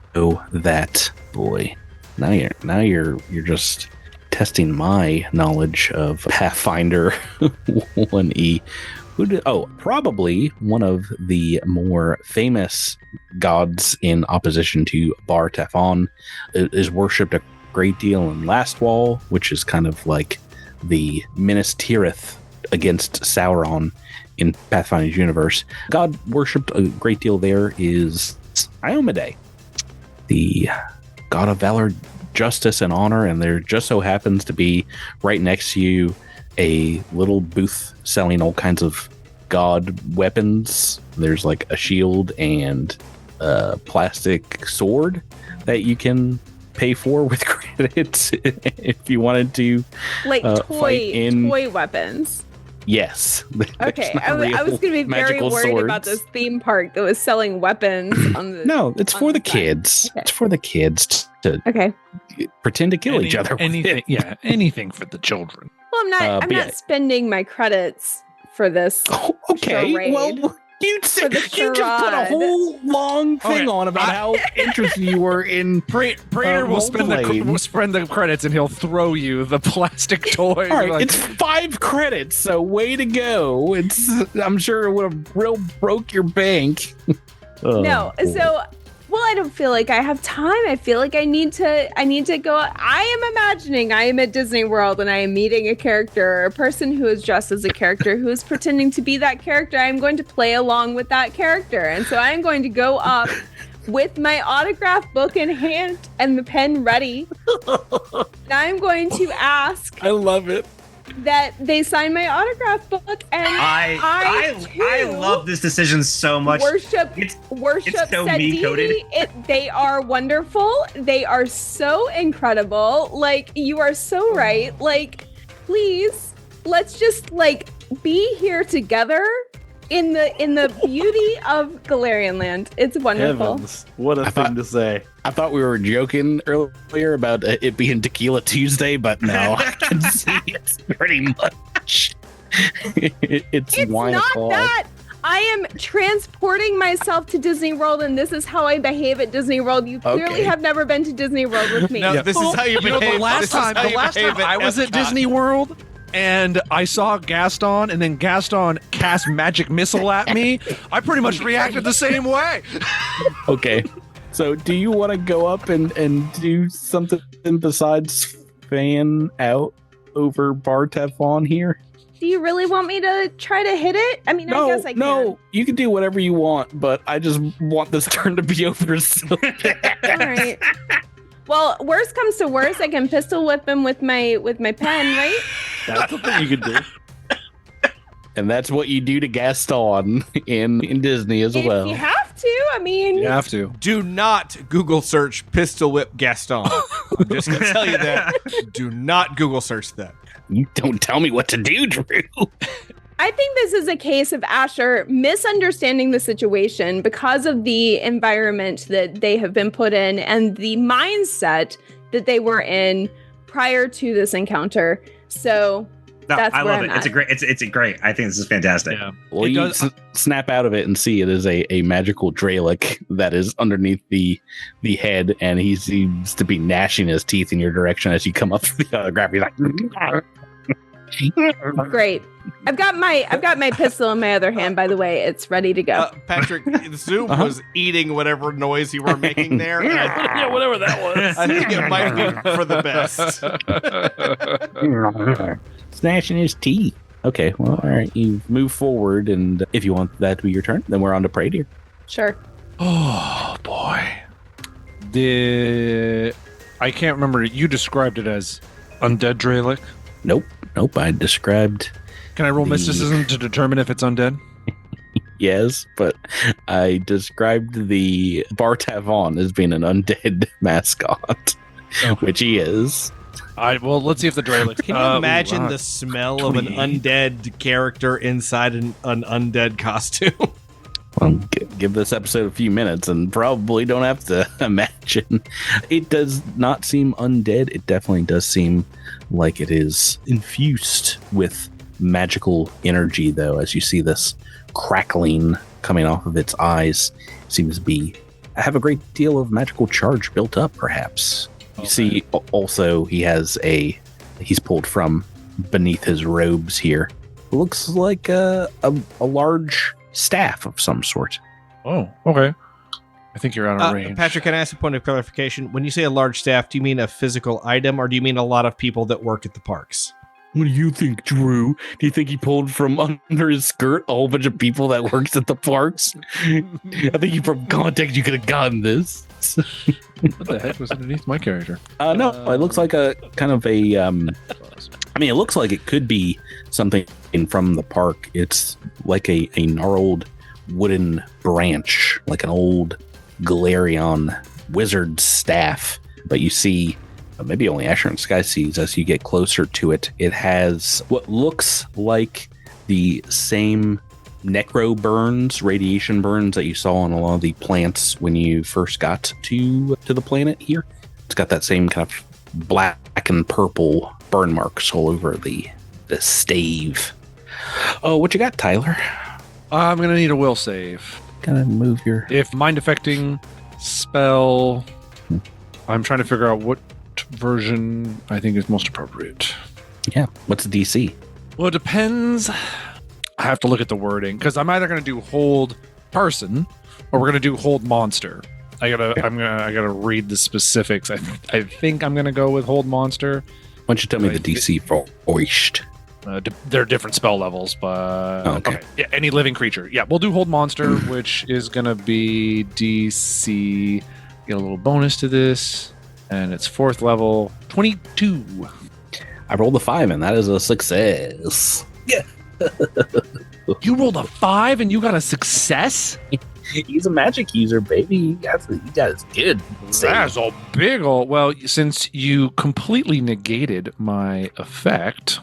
Speaker 2: that. Boy, now you're just testing my knowledge of Pathfinder 1E. Probably one of the more famous gods in opposition to Bar Tefon is worshipped a great deal in Lastwall, which is kind of like the Minas Tirith against Sauron in Pathfinder's universe. God worshipped a great deal there is Iomedae, the god of valor, justice, and honor, and there just so happens to be right next to you a little booth selling all kinds of god weapons. There's like a shield and a plastic sword that you can pay for with credits if you wanted to.
Speaker 7: Like toy weapons.
Speaker 2: Yes.
Speaker 7: Okay, I was going to be very worried about this theme park that was selling weapons on the.
Speaker 2: No, it's for the
Speaker 7: side.
Speaker 2: kids.
Speaker 7: Okay.
Speaker 2: It's for the kids to pretend to kill each other. with
Speaker 5: Anything,
Speaker 2: it.
Speaker 5: yeah, anything for the children.
Speaker 7: Well, I'm not spending my credits for this.
Speaker 2: Oh, okay.
Speaker 7: charade.
Speaker 2: Well, you just put a
Speaker 7: charade.
Speaker 2: whole long thing
Speaker 5: Okay,
Speaker 2: on about how interested you were in.
Speaker 5: Prater will spend the credits and he'll throw you the plastic toy.
Speaker 2: All right, it's 5 credits, so way to go. I'm sure it would have real broke your bank.
Speaker 7: No, so I don't feel like I have time. I feel like I need to go. I am imagining I am at Disney World and I am meeting a character, a person who is dressed as a character who is pretending to be that character. I'm going to play along with that character. And so I'm going to go up with my autograph book in hand and the pen ready. And I'm going to ask.
Speaker 6: I love it.
Speaker 7: That they sign my autograph book, and
Speaker 4: I love this decision so much.
Speaker 7: Worship
Speaker 4: it's so
Speaker 7: Set
Speaker 4: meme-coded.
Speaker 7: Deity. They are wonderful. They are so incredible. Like, you are so right. Like, please, let's just like be here together in the beauty of Golarion-Land. It's wonderful.
Speaker 6: Heavens, what a thing to say.
Speaker 2: I thought we were joking earlier about it being Tequila Tuesday, but no, I can see it's pretty much. It's wine
Speaker 7: not
Speaker 2: o'clock.
Speaker 7: that. I am transporting myself to Disney World, and this is how I behave at Disney World. You clearly have never been to Disney World with me.
Speaker 3: No, this is how you behave.
Speaker 5: The last time I was at Disney World and I saw Gaston, and then Gaston cast magic missile at me, I pretty much reacted the same way.
Speaker 2: Okay. So do you want to go up and do something besides fan out over Bar Tefon here?
Speaker 7: Do you really want me to try to hit it? I mean, I guess I can.
Speaker 2: No, you can do whatever you want, but I just want this turn to be over so bad.
Speaker 7: All right. Well, worst comes to worst, I can pistol whip him with my pen, right?
Speaker 6: That's the thing you can do.
Speaker 2: And that's what you do to Gaston in Disney as well.
Speaker 7: If you have to, I mean.
Speaker 5: You have to.
Speaker 3: Do not Google search pistol whip Gaston. I'm just going to tell you that. Do not Google search that.
Speaker 2: You don't tell me what to do, Drew.
Speaker 7: I think this is a case of Asher misunderstanding the situation because of the environment that they have been put in and the mindset that they were in prior to this encounter. So that's
Speaker 4: I
Speaker 7: where
Speaker 4: love
Speaker 7: I'm
Speaker 4: it.
Speaker 7: at.
Speaker 4: It's a great. I think this is fantastic.
Speaker 5: Yeah.
Speaker 2: Well, you snap out of it and see it is a magical Dralic that is underneath the head, and he seems to be gnashing his teeth in your direction as you come up to the autograph. He's like,
Speaker 7: Great. I've got my pistol in my other hand, by the way. It's ready to go.
Speaker 3: Patrick, Zoom was eating whatever noise you were making there. And
Speaker 6: Yeah, whatever that was.
Speaker 3: I think it might be for the best.
Speaker 2: Snashing his teeth. Okay, well, all right. You move forward, and if you want that to be your turn, then we're on to Praetor.
Speaker 7: Sure.
Speaker 5: Oh boy. I can't remember. You described it as undead Dralic.
Speaker 2: Nope. I described.
Speaker 5: Can I roll mysticism to determine if it's undead?
Speaker 2: Yes, but I described the Bartavon as being an undead mascot, which he is.
Speaker 5: Well, let's see if the Dralic.
Speaker 3: Can you imagine the smell of an undead character inside an undead costume?
Speaker 2: Well, give this episode a few minutes and probably don't have to imagine. It does not seem undead. It definitely does seem like it is infused with magical energy, though, as you see this crackling coming off of its eyes. Seems to have a great deal of magical charge built up, perhaps. You see also he's pulled from beneath his robes here. Looks like a large staff of some sort.
Speaker 5: Oh, okay. I think you're out of range.
Speaker 3: Patrick, can I ask a point of clarification? When you say a large staff, do you mean a physical item or do you mean a lot of people that work at the parks?
Speaker 2: What do you think, Drew? Do you think he pulled from under his skirt a whole bunch of people that works at the parks? I think from context you could have gotten this.
Speaker 5: What the heck was underneath my character?
Speaker 2: No, it looks like a kind of a. It looks like it could be something from the park. It's like a gnarled wooden branch, like an old Golarion wizard staff. But you see, maybe only Asher and Sky sees as you get closer to it. It has what looks like the same necro burns, radiation burns that you saw on a lot of the plants when you first got to the planet here. It's got that same kind of black and purple burn marks all over the stave. Oh, what you got, Tyler?
Speaker 5: I'm gonna need a will save.
Speaker 2: Gotta move your.
Speaker 5: If mind affecting spell, I'm trying to figure out what version I think is most appropriate.
Speaker 2: Yeah, what's the DC?
Speaker 5: Well, it depends. I have to look at the wording because I'm either going to do hold person or we're going to do hold monster. I gotta read the specifics. I think I'm going to go with hold monster.
Speaker 2: Why don't you tell me the DC for Oist?
Speaker 5: They're different spell levels, but
Speaker 2: okay.
Speaker 5: Yeah, any living creature. Yeah, we'll do hold monster, which is going to be DC. Get a little bonus to this, and it's 4th level, 22.
Speaker 2: I rolled a 5, and that is a success. Yeah.
Speaker 5: You rolled a 5 and you got a success?
Speaker 2: He's a magic user, baby. He got his good.
Speaker 5: That's a big old. Well, since you completely negated my effect,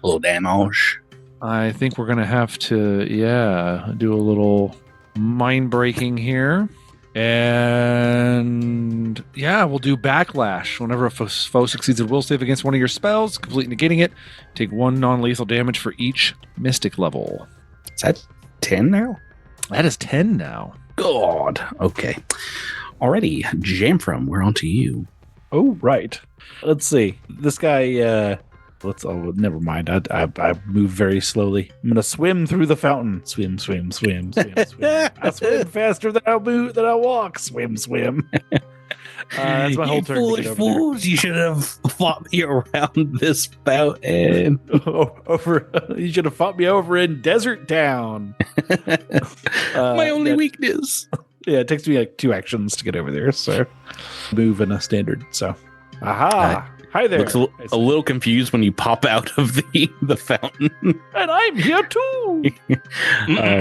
Speaker 2: Little damage.
Speaker 5: I think we're gonna have to, do a little mind breaking here. And we'll do backlash. Whenever a foe succeeds a will save against one of your spells, completely negating it, take 1 non-lethal damage for each mystic level.
Speaker 2: Is that 10 now?
Speaker 5: That is 10 now.
Speaker 2: God. Okay. Alrighty, Jamfram, we're on to you.
Speaker 6: Oh, right. Let's see. This guy, never mind. I move very slowly. I'm gonna swim through the fountain. Swim. I swim faster than I walk. Swim. That's my whole turn.
Speaker 2: Foolish fools! You should have fought me around this fountain.
Speaker 6: You should have fought me over in Desert Town.
Speaker 2: My only weakness.
Speaker 6: Yeah, it takes me like 2 actions to get over there. So move in a standard. So, aha. Hi there.
Speaker 2: Looks a little confused when you pop out of the fountain.
Speaker 6: And I'm here too.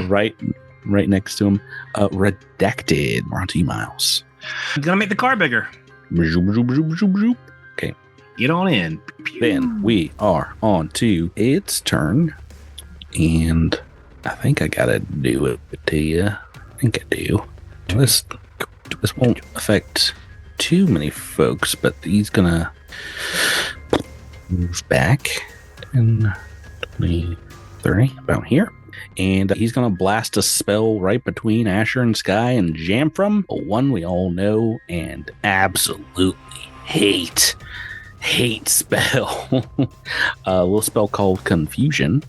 Speaker 2: Right next to him. Redacted. We're on to you, Miles.
Speaker 4: I'm gonna make the car bigger.
Speaker 2: Okay.
Speaker 4: Get on in.
Speaker 2: Then we are on to its turn. And I think I gotta do it to you. I think I do. This won't affect too many folks, but he's gonna move back 10, 20, 30, about here. And he's going to blast a spell right between Asher and Sky and Jamfram, one we all know and absolutely hate spell. A little spell called Confusion.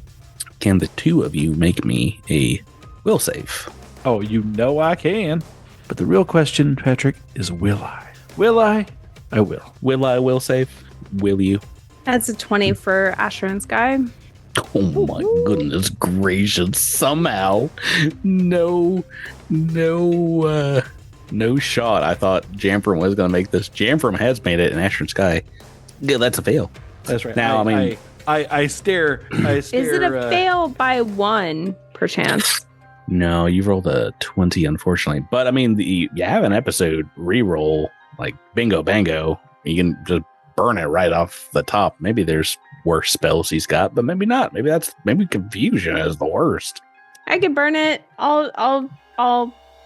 Speaker 2: Can the two of you make me a will save?
Speaker 6: Oh, you know I can. But the real question, Patrick, is will I? Will I? I will.
Speaker 2: Will I will save? Will you?
Speaker 7: That's a 20 for Asher and Sky.
Speaker 2: Oh my goodness gracious. Somehow. No No shot. I thought Jamfram was going to make this. Jamfram has made it in Astron Sky. Yeah, that's a fail.
Speaker 6: That's right.
Speaker 2: Now,
Speaker 6: I stare.
Speaker 7: Is it a fail by 1, perchance?
Speaker 2: No, you rolled a 20, unfortunately. But I mean, you have an episode reroll, like bingo bango. You can just burn it right off the top. Maybe there's worse spells he's got, but maybe not. Maybe confusion is the worst.
Speaker 7: I could burn it.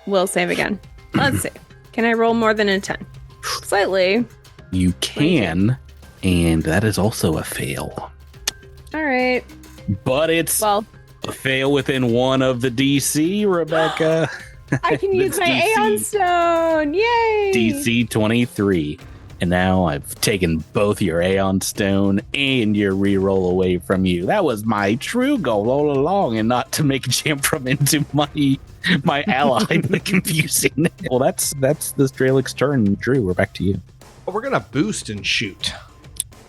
Speaker 7: We'll save again. Let's see. Can I roll more than a 10? Slightly.
Speaker 2: You can, and that is also a fail.
Speaker 7: All right.
Speaker 2: But it's a fail within 1 of the DC, Rebecca.
Speaker 7: I can use my Aeon Stone. Yay!
Speaker 2: DC 23. And now I've taken both your Aeon Stone and your reroll away from you. That was my true goal all along, and not to make Jamfram into my ally by confusing. Well, that's this Draelic's turn. Drew, we're back to you.
Speaker 3: We're going to boost and shoot.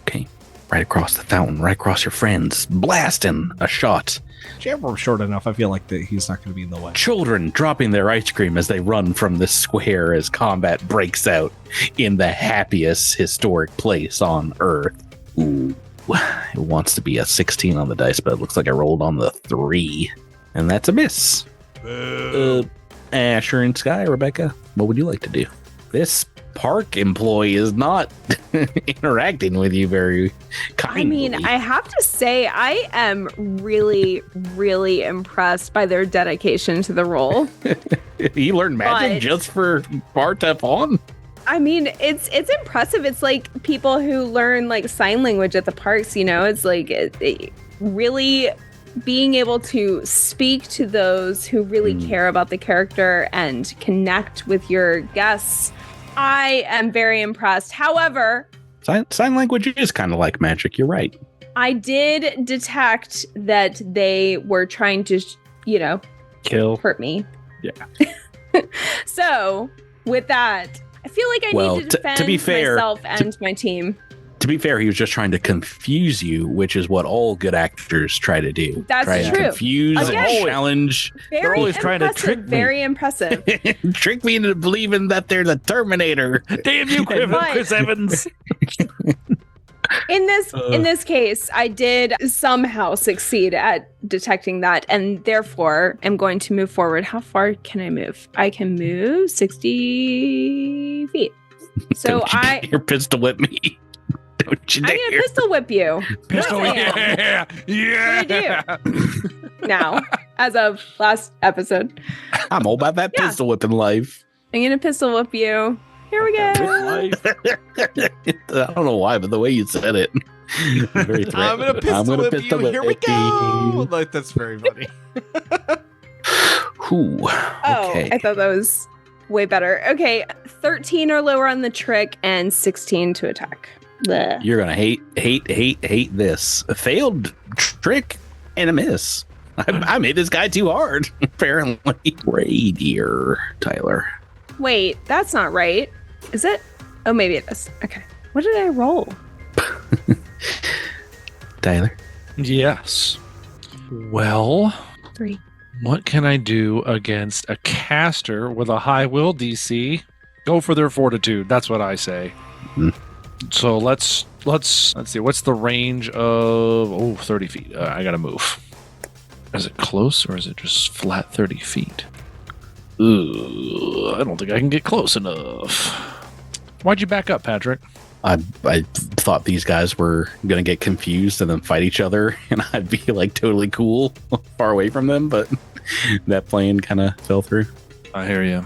Speaker 2: Okay. Right across the fountain, right across your friends. Blasting a shot.
Speaker 3: Jamfram's short enough. I feel like that he's not going to be in the way.
Speaker 2: Children dropping their ice cream as they run from the square as combat breaks out in the happiest historic place on Earth. Ooh, it wants to be a 16 on the dice, but it looks like I rolled on the 3. And that's a miss. Asher and Sky, Rebecca, what would you like to do? This park employee is not interacting with you very kindly.
Speaker 7: I mean, I have to say, I am really, really impressed by their dedication to the role.
Speaker 2: He learned magic just for Bart to have on?
Speaker 7: I mean, it's impressive. It's like people who learn like sign language at the parks, you know, it's like it really being able to speak to those who really care about the character and connect with your guests. I am very impressed. However,
Speaker 2: sign language is kind of like magic. You're right.
Speaker 7: I did detect that they were trying to, hurt me.
Speaker 2: Yeah.
Speaker 7: So with that, I feel like I need to defend myself and my team.
Speaker 2: To be fair, he was just trying to confuse you, which is what all good actors try to do.
Speaker 7: That's
Speaker 2: try
Speaker 7: true.
Speaker 2: To confuse,
Speaker 7: Again,
Speaker 2: challenge.
Speaker 6: They're always trying to trick me.
Speaker 7: Very impressive.
Speaker 2: Trick me into believing that they're the Terminator.
Speaker 6: Damn you, Chris Evans.
Speaker 7: In this case, I did somehow succeed at detecting that, and therefore am going to move forward. How far can I move? I can move 60 feet. So
Speaker 2: Your pistol whip me. Don't you dare.
Speaker 7: I'm gonna pistol whip you.
Speaker 5: Pistol, yeah.
Speaker 7: What do? Now, as of last episode,
Speaker 2: I'm all about that pistol whipping life.
Speaker 7: I'm gonna pistol whip you. Here we go.
Speaker 2: I don't know why, but the way you said it, very threatening.
Speaker 3: I'm gonna pistol whip you. Here we go. Like, that's very funny.
Speaker 2: Ooh, okay.
Speaker 7: I thought that was way better. Okay, 13 or lower on the trick and 16 to attack. Blech.
Speaker 2: You're gonna hate this. A failed trick and a miss. I made this guy too hard, apparently. Reindeer, Tyler.
Speaker 7: Wait, that's not right. Is it? Oh, maybe it is. Okay. What did I roll?
Speaker 2: Tyler?
Speaker 5: Yes. Well,
Speaker 7: 3.
Speaker 5: what can I do against a caster with a high will DC? Go for their fortitude. That's what I say.
Speaker 2: Mm-hmm.
Speaker 5: So let's see. What's the range of 30 feet? I gotta move. Is it close or is it just flat 30 feet? I don't think I can get close enough. Why'd you back up, Patrick?
Speaker 2: I thought these guys were gonna get confused and then fight each other, and I'd be like totally cool, far away from them. But that plan kind of fell through.
Speaker 5: I hear you.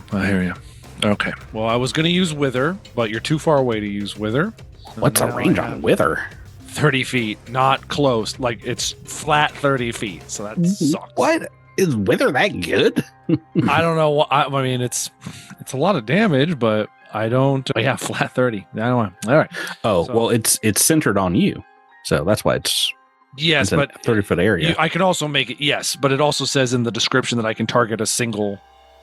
Speaker 5: Okay. Well, I was gonna use Wither, but you're too far away to use Wither.
Speaker 2: What's the range on Wither?
Speaker 5: 30 feet, not close. Like, it's flat 30 feet, so that sucks.
Speaker 2: What? Is Wither that good?
Speaker 5: I don't know. I mean, it's a lot of damage, but I don't. Yeah, flat 30. I don't know. All right.
Speaker 2: Oh, so, well, it's centered on you, so that's why it's
Speaker 5: but
Speaker 2: 30-foot area.
Speaker 5: I can also make it. Yes, but it also says in the description that I can target a single.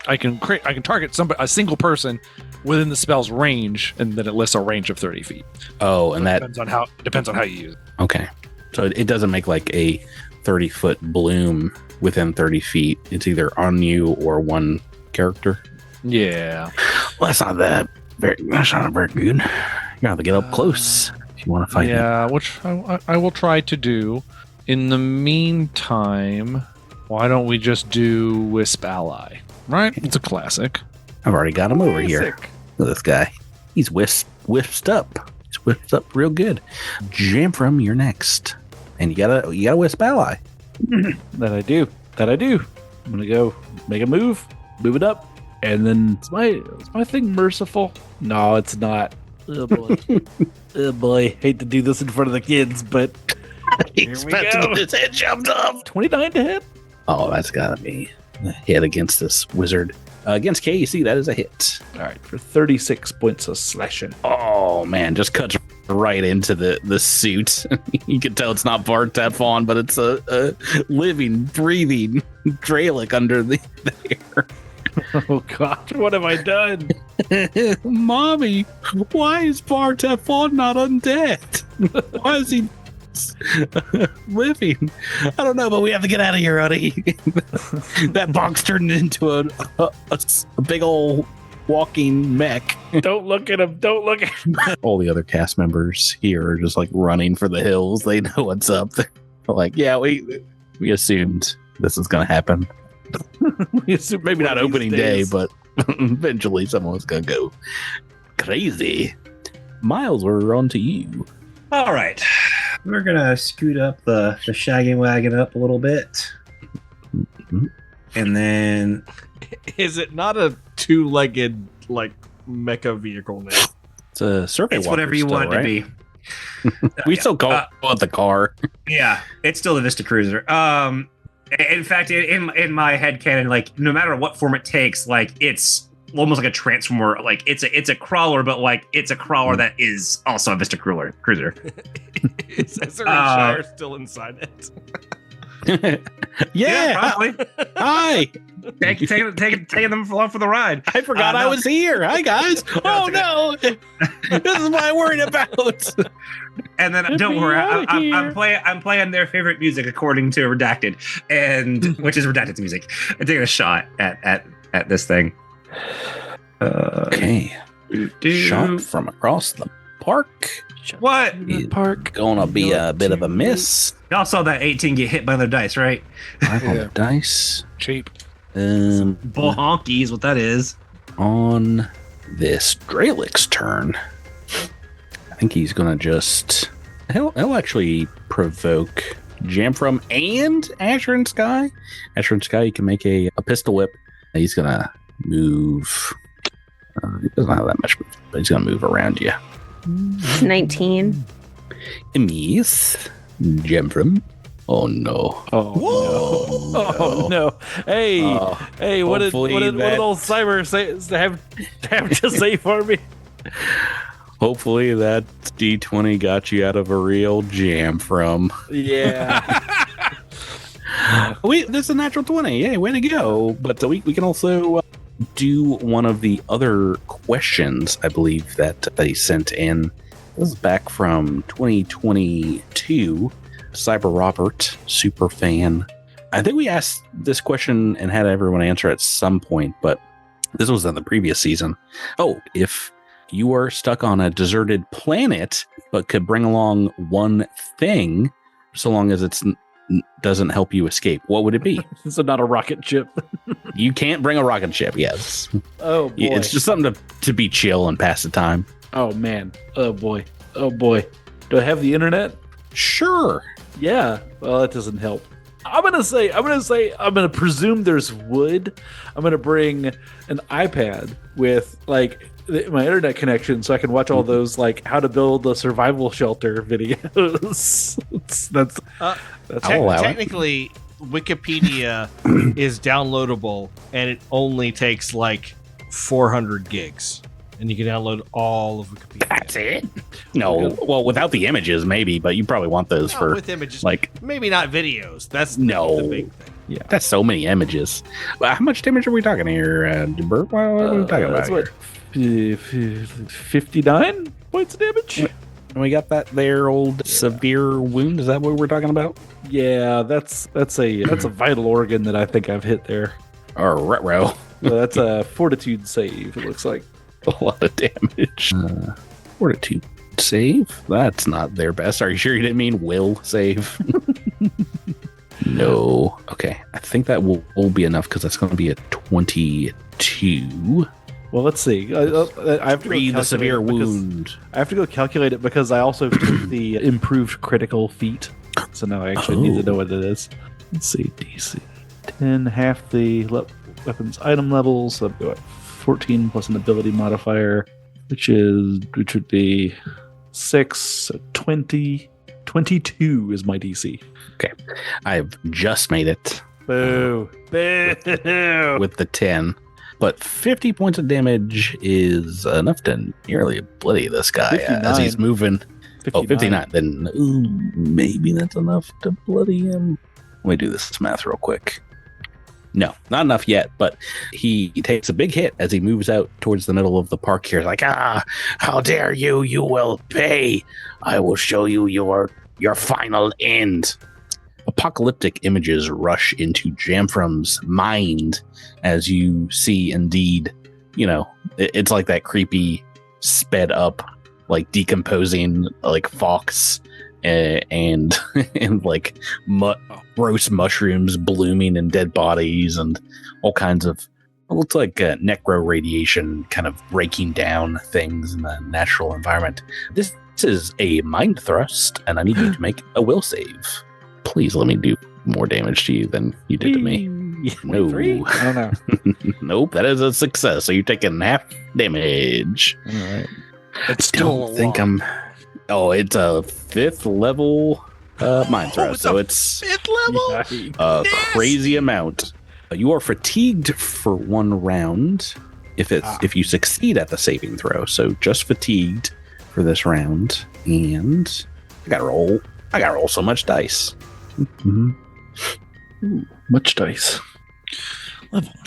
Speaker 5: I can target a single person within the spell's range, and then it lists a range of 30 feet.
Speaker 2: Oh,
Speaker 5: so
Speaker 2: and that
Speaker 5: depends on how you use it.
Speaker 2: Okay, so it doesn't make like a 30-foot bloom within 30 feet. It's either on you or one character.
Speaker 5: Yeah.
Speaker 2: Well, that's not very good. You have to get up close if you want to fight him.
Speaker 5: Yeah, which I will try to do. In the meantime, why don't we just do Wisp Ally? Right? It's a classic.
Speaker 2: I've already got him over here.
Speaker 6: Classic.
Speaker 2: Look at this guy. He's whisked up. He's whisked up real good. Jamfram, you're next. And you got a Wisp Ally.
Speaker 6: That I do. I'm gonna go make a move it up, and then is my thing merciful? No, it's not. Oh boy. Oh boy. Hate to do this in front of the kids, but here we go.
Speaker 2: His head jumped off.
Speaker 6: 29 to hit.
Speaker 2: Oh, that's gotta be a hit against this wizard. Against KC, that is a hit.
Speaker 6: All right, for 36 points of slashing.
Speaker 2: Oh man, just cuts right into the suit. You can tell it's not Vartef on, but it's a living, breathing Dralic under the hair.
Speaker 6: Oh gosh, what have I done?
Speaker 2: Mommy, why is Vartef not undead? Why is he living? I don't know, but we have to get out of here, honey. That box turned into a big old walking mech.
Speaker 6: Don't look at him.
Speaker 2: All the other cast members here are just like running for the hills. They know what's up. They're like, yeah, we assumed this is going to happen. Maybe not opening day, but eventually someone was going to go crazy. Miles, we're on to you.
Speaker 4: All right. We're going to scoot up the shaggin' wagon up a little bit. And then...
Speaker 3: Is it not a two-legged, like, mecha vehicle now?
Speaker 2: It's a survey
Speaker 4: It's
Speaker 2: walker
Speaker 4: whatever you
Speaker 2: still,
Speaker 4: want it
Speaker 2: right?
Speaker 4: to be.
Speaker 2: We still call it the car.
Speaker 4: Yeah, it's still the Vista Cruiser. In fact, in my head canon, like, no matter what form it takes, like, it's almost like a transformer. Like, it's a crawler, but like it's a crawler that is also a Vista Cruiser.
Speaker 3: Is Shire still inside it?
Speaker 2: Yeah.
Speaker 4: probably.
Speaker 2: Hi.
Speaker 4: Taking them along for the ride.
Speaker 2: I forgot I was here. Hi, guys. Oh, no. This is what I'm worried about.
Speaker 4: And then don't worry, I'm playing their favorite music according to Redacted, and which is Redacted's music. I'm taking a shot at this thing.
Speaker 2: Okay. Shot from across the park.
Speaker 4: What?
Speaker 2: Park. Gonna be a bit of a miss.
Speaker 4: Y'all saw that 18 get hit by the dice, right?
Speaker 2: 5 on the dice.
Speaker 5: Cheap.
Speaker 4: Honky is what that is.
Speaker 2: On this Dralic's turn, I think he's gonna just he'll actually provoke Jamfram and Asher and Sky. Asher and Sky, you can make a pistol whip. He's gonna move. He doesn't have that much move, but he's gonna move around you.
Speaker 7: 19.
Speaker 2: Yes, Jamfram. Oh no!
Speaker 6: Oh no! Hey! What did old Cyber have to say for me?
Speaker 2: Hopefully that D20 got you out of a real Jamfram.
Speaker 6: Yeah.
Speaker 2: This is a natural 20. Hey, way to go! But we can also do one of the other questions, I believe, that he sent in. This is back from 2022. Cyber Robert, super fan. I think we asked this question and had everyone answer at some point, but this was in the previous season. Oh, if you are stuck on a deserted planet, but could bring along one thing, so long as it doesn't help you escape, what would it be?
Speaker 6: So not a rocket ship.
Speaker 2: You can't bring a rocket ship, yes.
Speaker 6: Oh boy.
Speaker 2: It's just something to be chill and pass the time.
Speaker 6: Oh man. Oh boy. Do I have the internet?
Speaker 2: Sure.
Speaker 6: Yeah. Well, that doesn't help. I'm gonna presume there's wood. I'm gonna bring an iPad with like my internet connection so I can watch all those like how to build a survival shelter videos. that's
Speaker 3: technically Wikipedia is downloadable and it only takes like 400 gigs. And you can download all of Wikipedia.
Speaker 2: That's it? No, well, without the images, maybe, but you probably want those for
Speaker 3: with images,
Speaker 2: like
Speaker 3: maybe not videos. That's
Speaker 2: no,
Speaker 3: the big thing.
Speaker 2: Yeah, that's so many images. Well, how much damage are we talking here, Bert? What are we talking about here?
Speaker 6: 59 points of damage.
Speaker 2: And we got that there old severe wound. Is that what we're talking about?
Speaker 6: Yeah, that's a vital organ that I think I've hit there.
Speaker 2: Or retro.
Speaker 6: So that's a fortitude save. It looks like.
Speaker 2: a lot of damage. Fortitude save. That's not their best. Are you sure you didn't mean will save? No. Okay. I think that will be enough because that's going to be a 22.
Speaker 6: Well, let's see. I have to
Speaker 2: Three, the severe
Speaker 6: because-
Speaker 2: wound.
Speaker 6: I have to go calculate it because I also took the improved critical feat. So now I actually need to know what it is. Let's see. DC 10, half the weapons item levels. So I've got 14 plus an ability modifier, which would be 6, so 20. 22 is my DC.
Speaker 2: I've just made it
Speaker 6: Boo. Boo.
Speaker 2: with the 10. But 50 points of damage is enough to nearly bloody this guy as he's
Speaker 6: 59.
Speaker 2: moving. 59. Then maybe that's enough to bloody him. Let me do this math real quick. No, not enough yet, but he takes a big hit as he moves out towards the middle of the park here. Like, how dare you? You will pay. I will show you your final end. Apocalyptic images rush into Jamfram's mind as you see, indeed, it's like that creepy, sped up, like decomposing, like fox and like gross mushrooms blooming in dead bodies and all kinds of it looks like necro radiation kind of breaking down things in the natural environment. This is a mind thrust, and I need you to make a will save. Please let me do more damage to you than you did to me. No.
Speaker 6: 23? I don't know.
Speaker 2: Nope, that is a success. So you're taking half damage.
Speaker 6: All right.
Speaker 5: It's still
Speaker 2: Don't think I'm. Oh, it's a 5th level mind thrust. So it's
Speaker 5: 5th level.
Speaker 2: a crazy amount. You are fatigued for 1 round if you succeed at the saving throw. So just fatigued for this round, and I gotta roll so much dice. Mm-hmm.
Speaker 6: Ooh, much dice.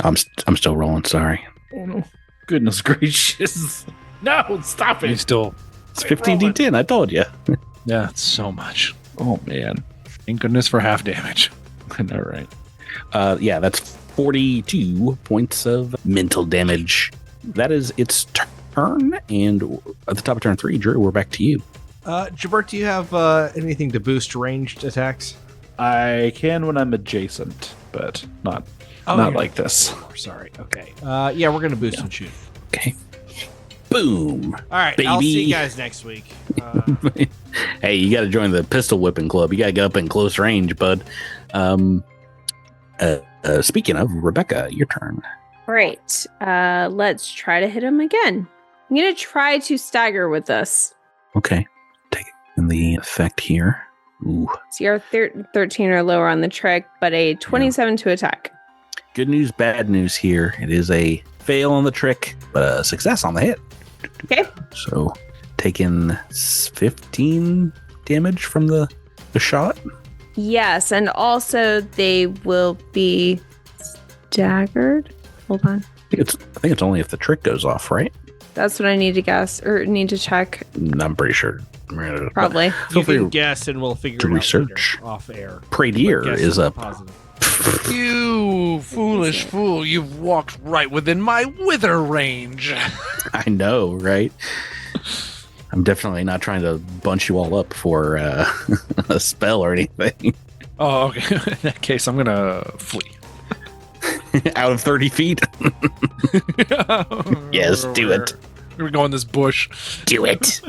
Speaker 2: I'm still rolling. Sorry.
Speaker 6: Oh no! Goodness gracious! No, stop
Speaker 5: He's
Speaker 6: it!
Speaker 5: still.
Speaker 2: It's 15d10. I told you.
Speaker 5: Yeah, it's so much.
Speaker 6: Oh man!
Speaker 5: Thank goodness for half damage.
Speaker 6: I know, right?
Speaker 2: Yeah, that's 42 points of mental damage. That is its turn, and at the top of turn 3, Drew, we're back to you.
Speaker 3: Jabert, do you have anything to boost ranged attacks?
Speaker 6: I can when I'm adjacent, but not
Speaker 3: you're
Speaker 6: like this.
Speaker 3: Sorry. Okay. Yeah, we're gonna boost and shoot.
Speaker 2: Okay. Boom.
Speaker 3: All right. I'll
Speaker 2: Baby.
Speaker 3: see you guys next week.
Speaker 2: Hey, you got to join the pistol whipping club. You got to get up in close range, bud. Speaking of, Rebecca, your turn.
Speaker 7: Great. Let's try to hit him again. I'm gonna try to stagger with this.
Speaker 2: Okay. Take in the effect here. Ooh.
Speaker 7: So you're 13 or lower on the trick, but a 27 to attack.
Speaker 2: Good news, bad news here. It is a fail on the trick, but a success on the hit.
Speaker 7: Okay.
Speaker 2: So taking 15 damage from the shot.
Speaker 7: Yes, and they will be staggered. Hold on.
Speaker 2: I think it's only if the trick goes off, right?
Speaker 7: That's what I need to guess or need to check.
Speaker 2: I'm pretty sure.
Speaker 7: Probably.
Speaker 2: Feel
Speaker 3: You
Speaker 2: free
Speaker 3: can guess, and we'll figure
Speaker 2: to
Speaker 3: it out
Speaker 2: research.
Speaker 3: later, off air.
Speaker 2: Pradier
Speaker 3: Guess
Speaker 2: is up.
Speaker 3: positive.
Speaker 5: You foolish fool! You've walked right within my wither range.
Speaker 2: I know, right? I'm definitely not trying to bunch you all up for a spell or anything.
Speaker 5: Oh, okay. In that case, I'm gonna flee.
Speaker 2: Out of 30 feet. Yes, do it.
Speaker 5: We're going this bush.
Speaker 2: Do it.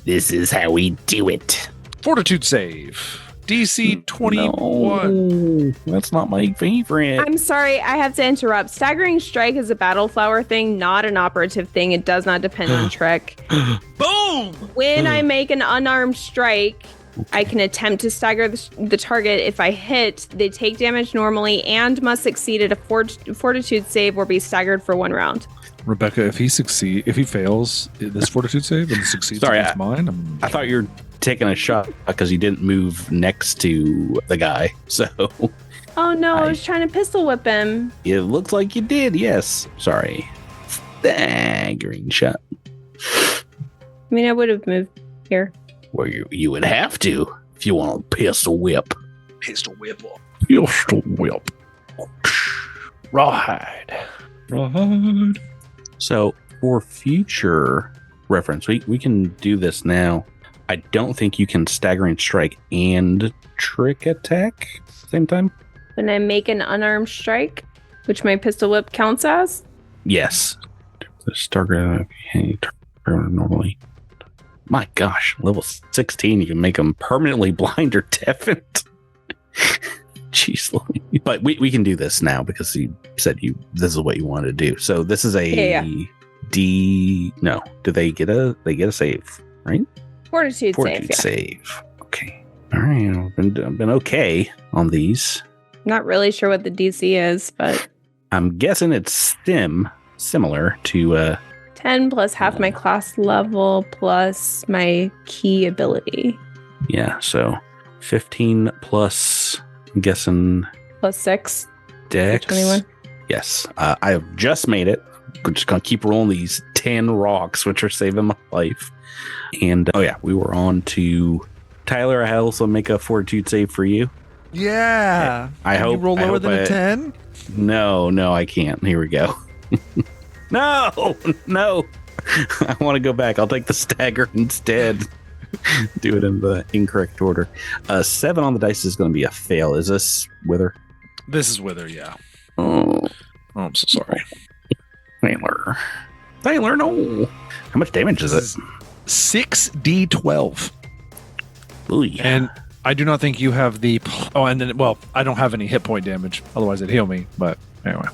Speaker 2: This is how we do it.
Speaker 5: Fortitude save. DC 21.
Speaker 2: No, that's not my favorite.
Speaker 7: I'm sorry, I have to interrupt. Staggering Strike is a battle flower thing, not an operative thing. It does not depend on trick.
Speaker 5: Boom!
Speaker 7: When I make an unarmed strike, I can attempt to stagger the target. If I hit, they take damage normally and must succeed at a fortitude save or be staggered for 1 round.
Speaker 5: Rebecca, if he fails this fortitude save and succeeds
Speaker 2: Sorry,
Speaker 5: against mine,
Speaker 2: I thought you were taking a shot because you didn't move next to the guy. So
Speaker 7: Oh no, I was trying to pistol whip him.
Speaker 2: it looks like you did. Yes. Sorry. Staggering shot.
Speaker 7: I mean, I would have moved here.
Speaker 2: Well, you would have to if you want a pistol whip.
Speaker 5: pistol whip.
Speaker 6: Pistol whip. Rawhide.
Speaker 5: Right.
Speaker 2: So for future reference, we can do this now. I don't think you can staggering strike and trick attack at the same time.
Speaker 7: When I make an unarmed strike, which my pistol whip counts as?
Speaker 2: Yes. The stagger normally. My gosh, level 16, you can make them permanently blind or deafened. Jeez, but we can do this now because you said this is what you wanted to do. So this is a D. No, do they get a save, right?
Speaker 7: Fortitude save.
Speaker 2: Save. Okay. All right. I've been okay on these.
Speaker 7: Not really sure what the DC is, but
Speaker 2: I'm guessing it's similar to
Speaker 7: 10 plus half my class level plus my key ability.
Speaker 2: Yeah, so 15 plus, I'm guessing
Speaker 7: plus 6.
Speaker 2: Dex.
Speaker 7: 21.
Speaker 2: Yes, I have just made it. I'm just gonna keep rolling these 10 rocks, which are saving my life. And we were on to Tyler. I also make a fortitude save for you.
Speaker 5: Yeah.
Speaker 2: I hope
Speaker 5: you roll lower than a 10.
Speaker 2: No, I can't. Here we go. No. I want to go back. I'll take the stagger instead. Do it in the incorrect order. 7 on the dice is going to be a fail. Is this Wither?
Speaker 5: This is Wither, yeah.
Speaker 2: Oh,
Speaker 5: I'm so sorry.
Speaker 2: Tyler, no. How much damage is it?
Speaker 5: 6d12.
Speaker 2: Ooh.
Speaker 5: And I do not think you have the... Oh, and then, I don't have any hit point damage. Otherwise, it'd heal me. But anyway.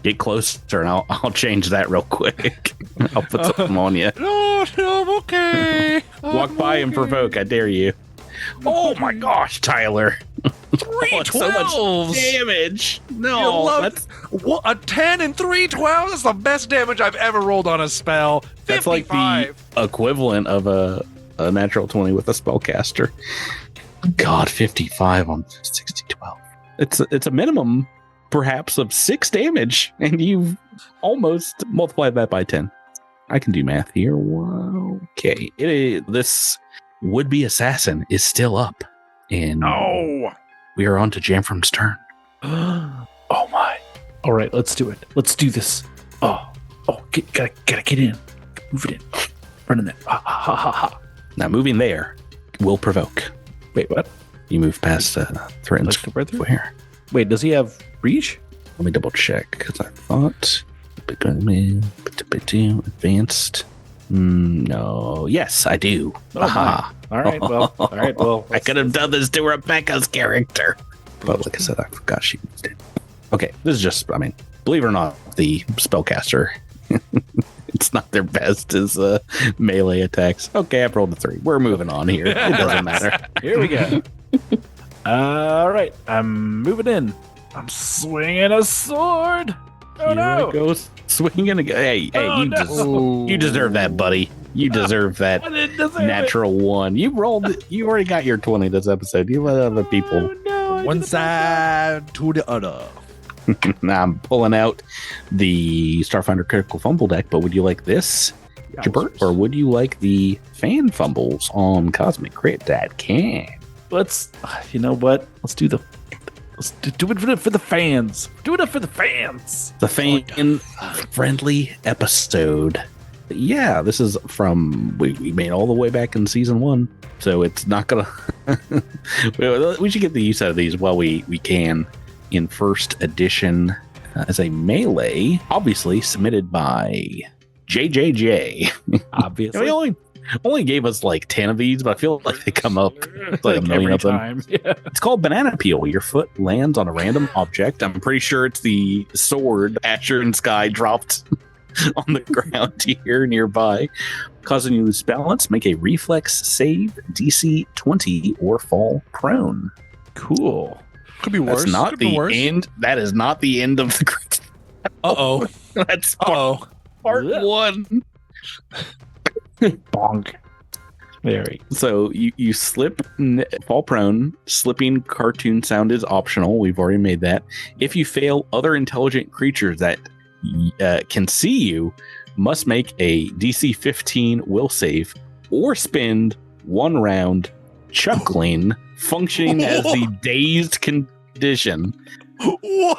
Speaker 2: Get closer, and I'll change that real quick. I'll put something on you.
Speaker 5: No, I'm okay.
Speaker 2: Walk by and provoke. I dare you. Oh my gosh, Tyler!
Speaker 5: 3
Speaker 2: so much
Speaker 5: 12s.
Speaker 2: damage. No, that's
Speaker 5: what, a 10 and 3 12s. That's the best damage I've ever rolled on a spell. 55.
Speaker 2: That's like the equivalent of a natural 20 with a spellcaster. God, 55 on 60-12. It's a minimum, perhaps, of 6 damage, and you've almost multiplied that by 10. I can do math here. Wow. Okay, this would-be assassin is still up, and we are on to Jamfram's turn.
Speaker 6: Oh my! All right, let's do it. Let's do this. Gotta get in. Move it in. Running that. Ha ha ha ha.
Speaker 2: Now moving there will provoke.
Speaker 6: Wait, what?
Speaker 2: You move past threatens where?
Speaker 6: Wait, does he have reach?
Speaker 2: Let me double check because I thought advanced. No. Yes, I do. Aha.
Speaker 6: All right. Well.
Speaker 2: I could have done this to Rebecca's character, but like I said, I forgot she used it. Okay, this is just. I mean, believe it or not, the spellcaster. It's not their best as melee attacks. Okay, I've rolled a 3. We're moving on here. It doesn't matter.
Speaker 6: Here we go. All right, I'm moving in. I'm swinging a sword. Oh
Speaker 2: Here
Speaker 6: no!
Speaker 2: it goes swinging again. Hey, you deserve that, buddy. You deserve that
Speaker 6: I didn't deserve
Speaker 2: natural 1. You rolled. You already got your 20 this episode. You let other people.
Speaker 5: One side to the other.
Speaker 2: Now I'm pulling out the Starfinder Critical Fumble deck, but would you like this, Jabert, or would you like the fan fumbles on Cosmic Crit that can?
Speaker 6: Let's. You know what? Let's do it for the fans. Do it up for the fans.
Speaker 2: The fan-friendly episode. Yeah, this is from we made all the way back in season 1, so it's not gonna. We should get the use out of these while we can. In first edition as a melee, obviously submitted by JJJ.
Speaker 6: Obviously,
Speaker 2: we only gave us like 10 of these, but I feel like they come up like a million of them.
Speaker 6: Time. Yeah.
Speaker 2: It's called Banana Peel. Your foot lands on a random object. I'm pretty sure it's the sword Asher and Sky dropped on the ground here nearby, causing you to lose balance. Make a reflex save, DC 20, or fall prone.
Speaker 6: Cool.
Speaker 5: Could be worse.
Speaker 2: That's not the end. That is not the end of the crit.
Speaker 5: Uh-oh.
Speaker 2: That's part 1.
Speaker 6: Bonk. Very.
Speaker 2: So you slip, fall prone. Slipping cartoon sound is optional. We've already made that. If you fail, other intelligent creatures that can see you must make a DC 15 will save or spend 1 round chuckling, functioning as the dazed condition.
Speaker 5: What?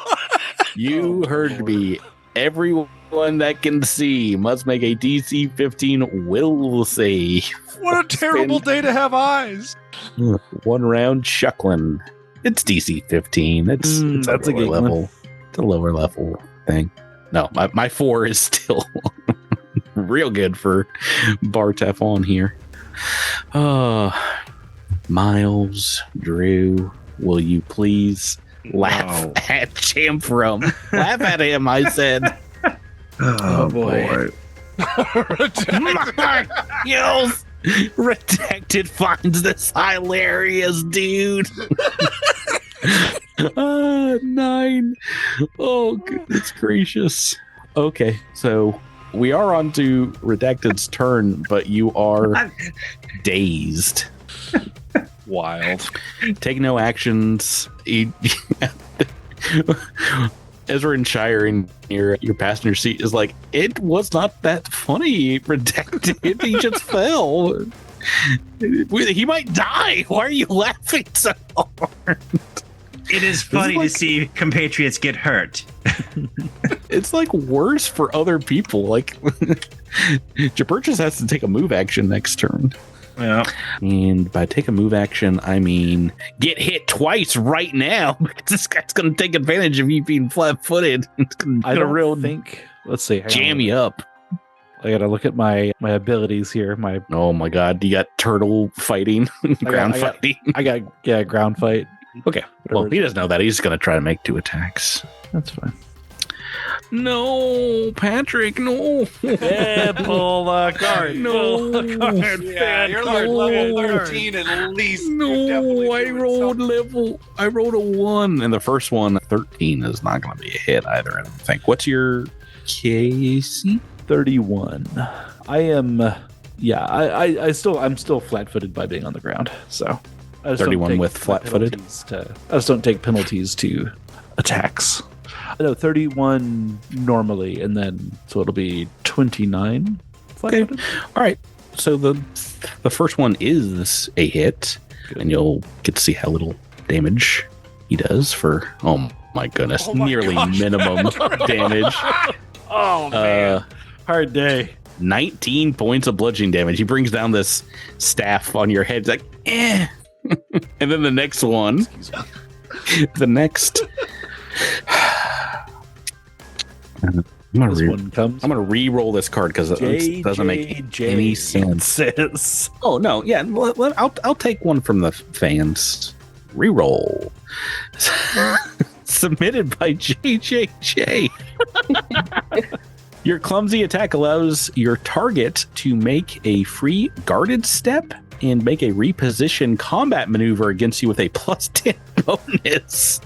Speaker 2: You heard me. Everyone Anyone that can see must make a DC 15 will save.
Speaker 5: What a terrible day to have eyes.
Speaker 2: 1 round chuckling. It's DC 15. It's
Speaker 6: that's
Speaker 2: a
Speaker 6: a
Speaker 2: lower
Speaker 6: good
Speaker 2: level. It's a lower level thing. No, my 4 is still real good for Bartef on here. Miles, Drew, will you please laugh at Chamfrum? Laugh at him, I said.
Speaker 6: Oh boy.
Speaker 2: Yells. Redacted finds this hilarious, dude. 9. Oh, goodness gracious. Okay, so we are on to Redacted's turn, but you are dazed.
Speaker 5: Wild.
Speaker 2: Take no actions. Ezra and Shire in your passenger seat is like, it was not that funny, Redacted. He just fell. He might die. Why are you laughing so hard?
Speaker 4: It is funny to see compatriots get hurt.
Speaker 2: It's like worse for other people. Like, Jaburchus has to take a move action next turn.
Speaker 4: Yeah.
Speaker 2: And by take a move action, I mean get hit twice right now. This guy's going to take advantage of you being flat-footed. It's going to
Speaker 6: think. Let's see.
Speaker 2: jam you up.
Speaker 6: I gotta look at my abilities here.
Speaker 2: Oh my god, you got turtle fighting, ground fighting.
Speaker 6: I got ground fight.
Speaker 2: Okay, well, he doesn't know that. He's going to try to make 2 attacks.
Speaker 6: That's fine.
Speaker 2: No, Patrick, no.
Speaker 6: Yeah, pull a card.
Speaker 2: No.
Speaker 6: Pull a card.
Speaker 5: Yeah, you're like level 13 at least.
Speaker 2: No, I rolled a 1. And the first one, 13, is not going to be a hit either, I don't think. What's your KC?
Speaker 6: 31. I am, I'm still flat-footed by being on the ground. So I just
Speaker 2: 31 with flat-footed?
Speaker 6: I just don't take penalties to attacks. No, 31 normally, and then so it'll be 29 flat-footed.
Speaker 2: Okay. All right. So the first one is a hit, and you'll get to see how little damage he does for, oh my goodness, nearly minimum damage.
Speaker 6: Oh, man. Hard day.
Speaker 2: 19 points of bludgeoning damage. He brings down this staff on your head. It's like, eh. And then the next one, I'm gonna re-roll this card because it doesn't make any sense. Oh no, yeah, I'll take one from the fans. Re-roll. Submitted by JJJ. Your clumsy attack allows your target to make a free guarded step and make a reposition combat maneuver against you with a +10 bonus.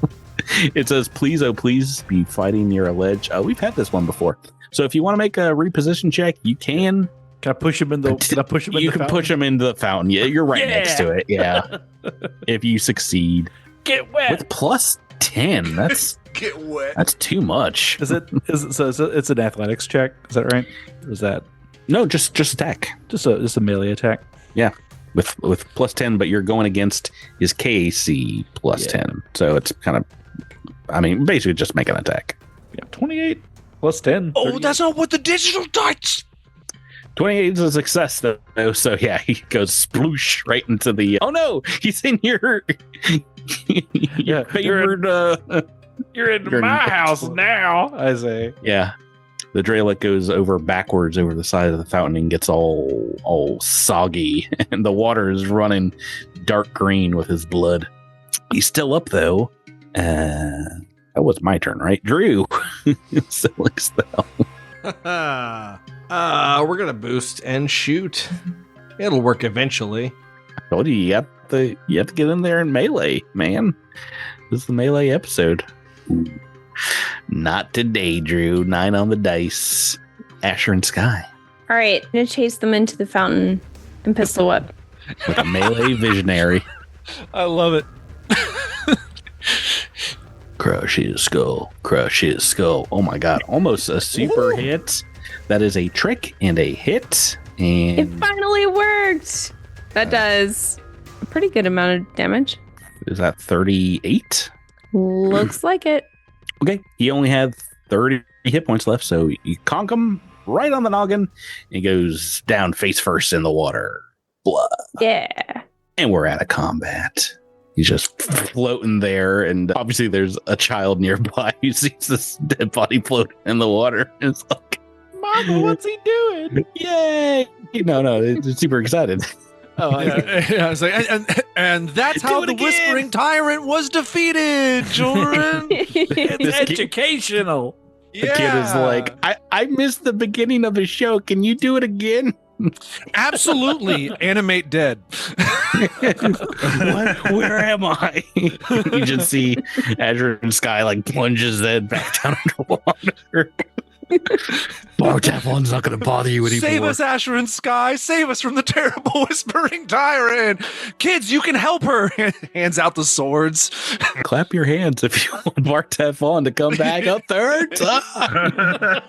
Speaker 2: It says, please, oh, please be fighting near a ledge. We've had this one before. So if you want to make a reposition check, you can.
Speaker 6: Can I push him in the fountain?
Speaker 2: You can push him into the fountain. Yeah, you're right next to it. Yeah. If you succeed.
Speaker 6: Get wet.
Speaker 2: With +10. That's
Speaker 5: get wet.
Speaker 2: That's too much.
Speaker 6: Is it it's an athletics check? Is that right? Or is that
Speaker 2: no, just attack.
Speaker 6: Just a melee attack.
Speaker 2: Yeah. With +10, but you're going against his KC +10. So it's kind of, I mean, basically just make an attack.
Speaker 6: Yeah, 28 +10.
Speaker 5: Oh,
Speaker 6: 38.
Speaker 5: that's not what the digital dice.
Speaker 2: 28 is a success, though. So yeah, he goes sploosh right into the. Oh no, he's in your favorite.
Speaker 6: You're in my house now. I say.
Speaker 2: Yeah, the Dralic goes backwards over the side of the fountain and gets all soggy, and the water is running dark green with his blood. He's still up though. That was my turn, right? Drew. So looks though.
Speaker 3: We're gonna boost and shoot. It'll work eventually.
Speaker 2: I told you have to get in there and melee, man. This is the melee episode. Ooh. Not today, Drew. 9 on the dice. Asher and Sky.
Speaker 7: All right, I'm gonna chase them into the fountain and pistol whip.
Speaker 2: With a melee visionary.
Speaker 5: I love it.
Speaker 2: Crush his skull. Crush his skull. Oh my god. Almost a super hit. That is a trick and a hit. And
Speaker 7: It finally worked. That does a pretty good amount of damage.
Speaker 2: Is that 38?
Speaker 7: Looks like it.
Speaker 2: Okay. He only had 30 hit points left, so you conk him right on the noggin, and he goes down face first in the water. Blah.
Speaker 7: Yeah.
Speaker 2: And we're out of combat. He's just floating there, and obviously there's a child nearby who sees this dead body floating in the water. And it's like,
Speaker 6: Mama, what's he doing?
Speaker 2: yay! No, it's super excited.
Speaker 6: Oh,
Speaker 5: Yeah, it's like, and that's
Speaker 2: Do
Speaker 5: how
Speaker 2: it
Speaker 5: the
Speaker 2: again.
Speaker 5: Whispering Tyrant was defeated, children.
Speaker 6: it's
Speaker 2: This kid-
Speaker 6: educational.
Speaker 2: The kid is like, I missed the beginning of his show. Can you do it again?
Speaker 5: absolutely animate dead.
Speaker 2: What? Where am I? You just see Azure and Sky like plunges Zed back down underwater. Bar Teflon's not going to bother you anymore.
Speaker 5: Save us, Asher and Sky. Save us from the terrible Whispering Tyrant. Kids, you can help her. Hands out the swords.
Speaker 2: Clap your hands if you want Bar Teflon to come back up third time.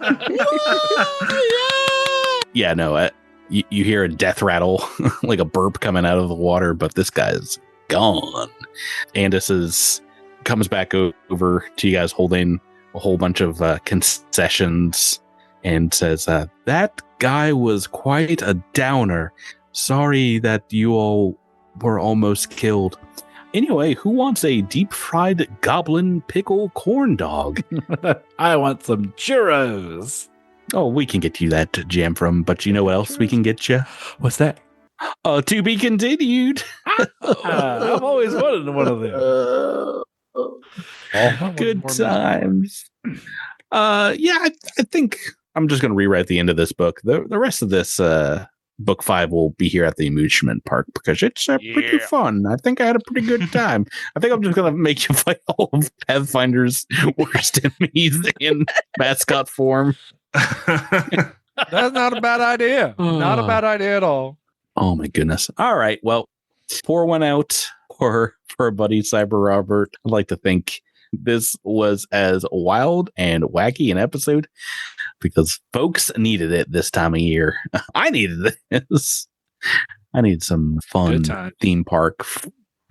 Speaker 2: Yeah, no, you hear a death rattle, like a burp coming out of the water, but this guy's gone. Andis comes back over to you guys holding a whole bunch of concessions and says, that guy was quite a downer. Sorry that you all were almost killed. Anyway, who wants a deep fried goblin pickle corn dog?
Speaker 6: I want some churros.
Speaker 2: Oh, we can get you that jam from, but you know what else we can get you?
Speaker 6: What's that?
Speaker 2: To be continued.
Speaker 6: I've always wanted one of them.
Speaker 2: Good times. Yeah, I think I'm just going to rewrite the end of this book. The rest of this book 5 will be here at the amusement park because it's pretty fun. I think I had a pretty good time. I think I'm just going to make you fight all of Pathfinder's worst enemies in mascot form.
Speaker 5: That's not a bad idea. Not a bad idea at all.
Speaker 2: Oh my goodness. All right. Well, pour one out for our buddy Cyber Robert. I'd like to think this was as wild and wacky an episode because folks needed it this time of year. I needed this. I need some fun theme park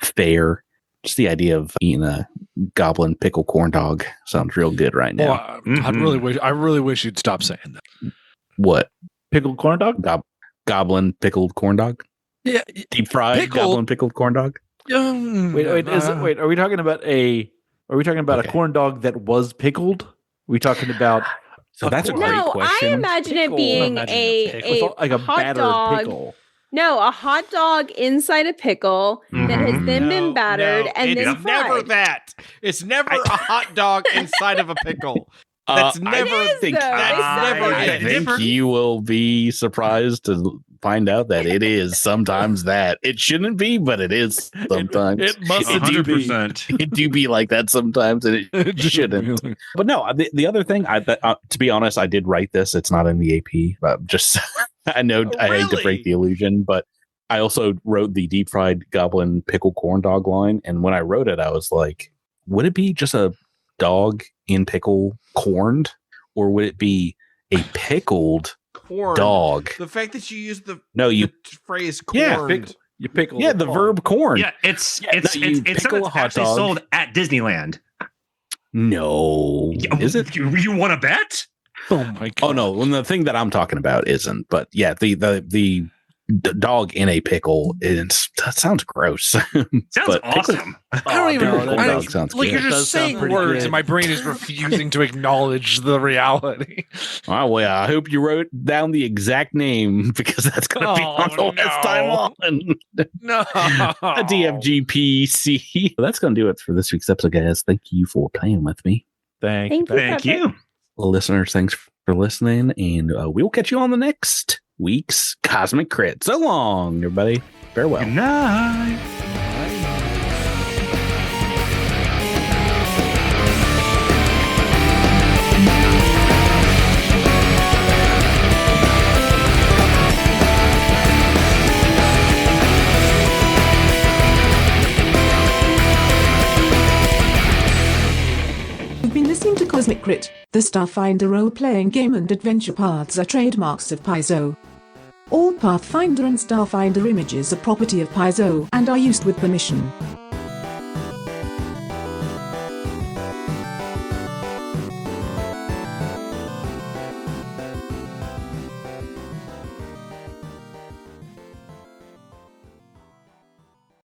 Speaker 2: fair. Just the idea of eating a goblin pickle corn dog sounds real good right now.
Speaker 5: I really wish you'd stop saying that.
Speaker 2: What?
Speaker 6: Pickled corn dog?
Speaker 2: Goblin pickled corn dog?
Speaker 5: Yeah.
Speaker 2: Deep fried goblin pickled corn dog?
Speaker 6: Wait, are we talking about a corn dog that was pickled? Are we talking about
Speaker 2: So that's a great question.
Speaker 7: I imagine it being a
Speaker 6: like a
Speaker 7: hot
Speaker 6: battered
Speaker 7: dog.
Speaker 6: pickle?
Speaker 7: No, a hot dog inside a pickle that has then been battered and then
Speaker 3: it's never
Speaker 7: fried.
Speaker 3: that. It's never a hot dog inside of a pickle. That's never.
Speaker 7: It is, though.
Speaker 2: I think you will be surprised to find out that it is sometimes that. It shouldn't be, but it is sometimes.
Speaker 6: It must do be.
Speaker 4: 100%.
Speaker 2: It do be like that sometimes, and it shouldn't. But no, the other thing, to be honest, I did write this. It's not in the AP, but just I know I hate to break the illusion, but I also wrote the deep fried goblin pickle corn dog line. And when I wrote it, I was like, would it be just a dog in pickle corned, or would it be a pickled
Speaker 3: corn
Speaker 2: dog?
Speaker 3: The fact that you use the phrase
Speaker 2: Yeah,
Speaker 3: corned.
Speaker 6: You pickle.
Speaker 2: Yeah, the verb corn.
Speaker 4: Yeah, it's
Speaker 2: you
Speaker 4: something
Speaker 2: pickle a
Speaker 4: that's
Speaker 2: hot
Speaker 4: actually
Speaker 2: dog.
Speaker 4: sold at Disneyland.
Speaker 2: No, is it?
Speaker 4: You want to bet?
Speaker 5: Oh my god.
Speaker 2: Oh no, well, the thing that I'm talking about isn't. But yeah, the dog in a pickle that sounds gross.
Speaker 4: Sounds
Speaker 2: But
Speaker 4: awesome.
Speaker 5: I don't even
Speaker 2: pickle
Speaker 5: I
Speaker 2: dog
Speaker 5: don't-
Speaker 2: sounds
Speaker 5: like
Speaker 2: good.
Speaker 5: you're
Speaker 6: It
Speaker 5: just
Speaker 6: does sound
Speaker 5: saying
Speaker 6: pretty
Speaker 5: words
Speaker 6: good.
Speaker 5: and my brain is refusing to acknowledge the reality.
Speaker 2: Oh, well, I hope you wrote down the exact name because that's going to be on the last time on.
Speaker 5: No.
Speaker 2: A DFGPC. That's going to do it for this week's episode, guys. Thank you for playing with me.
Speaker 6: Thank
Speaker 7: Thank you.
Speaker 4: Thank you.
Speaker 2: Listeners, thanks for listening, and we will catch you on the next week's Cosmic Crit. So long, everybody. Farewell.
Speaker 4: Good night.
Speaker 8: You've been listening to Cosmic Crit, the Starfinder role-playing game, and adventure paths are trademarks of Paizo. All Pathfinder and Starfinder images are property of Paizo and are used with permission.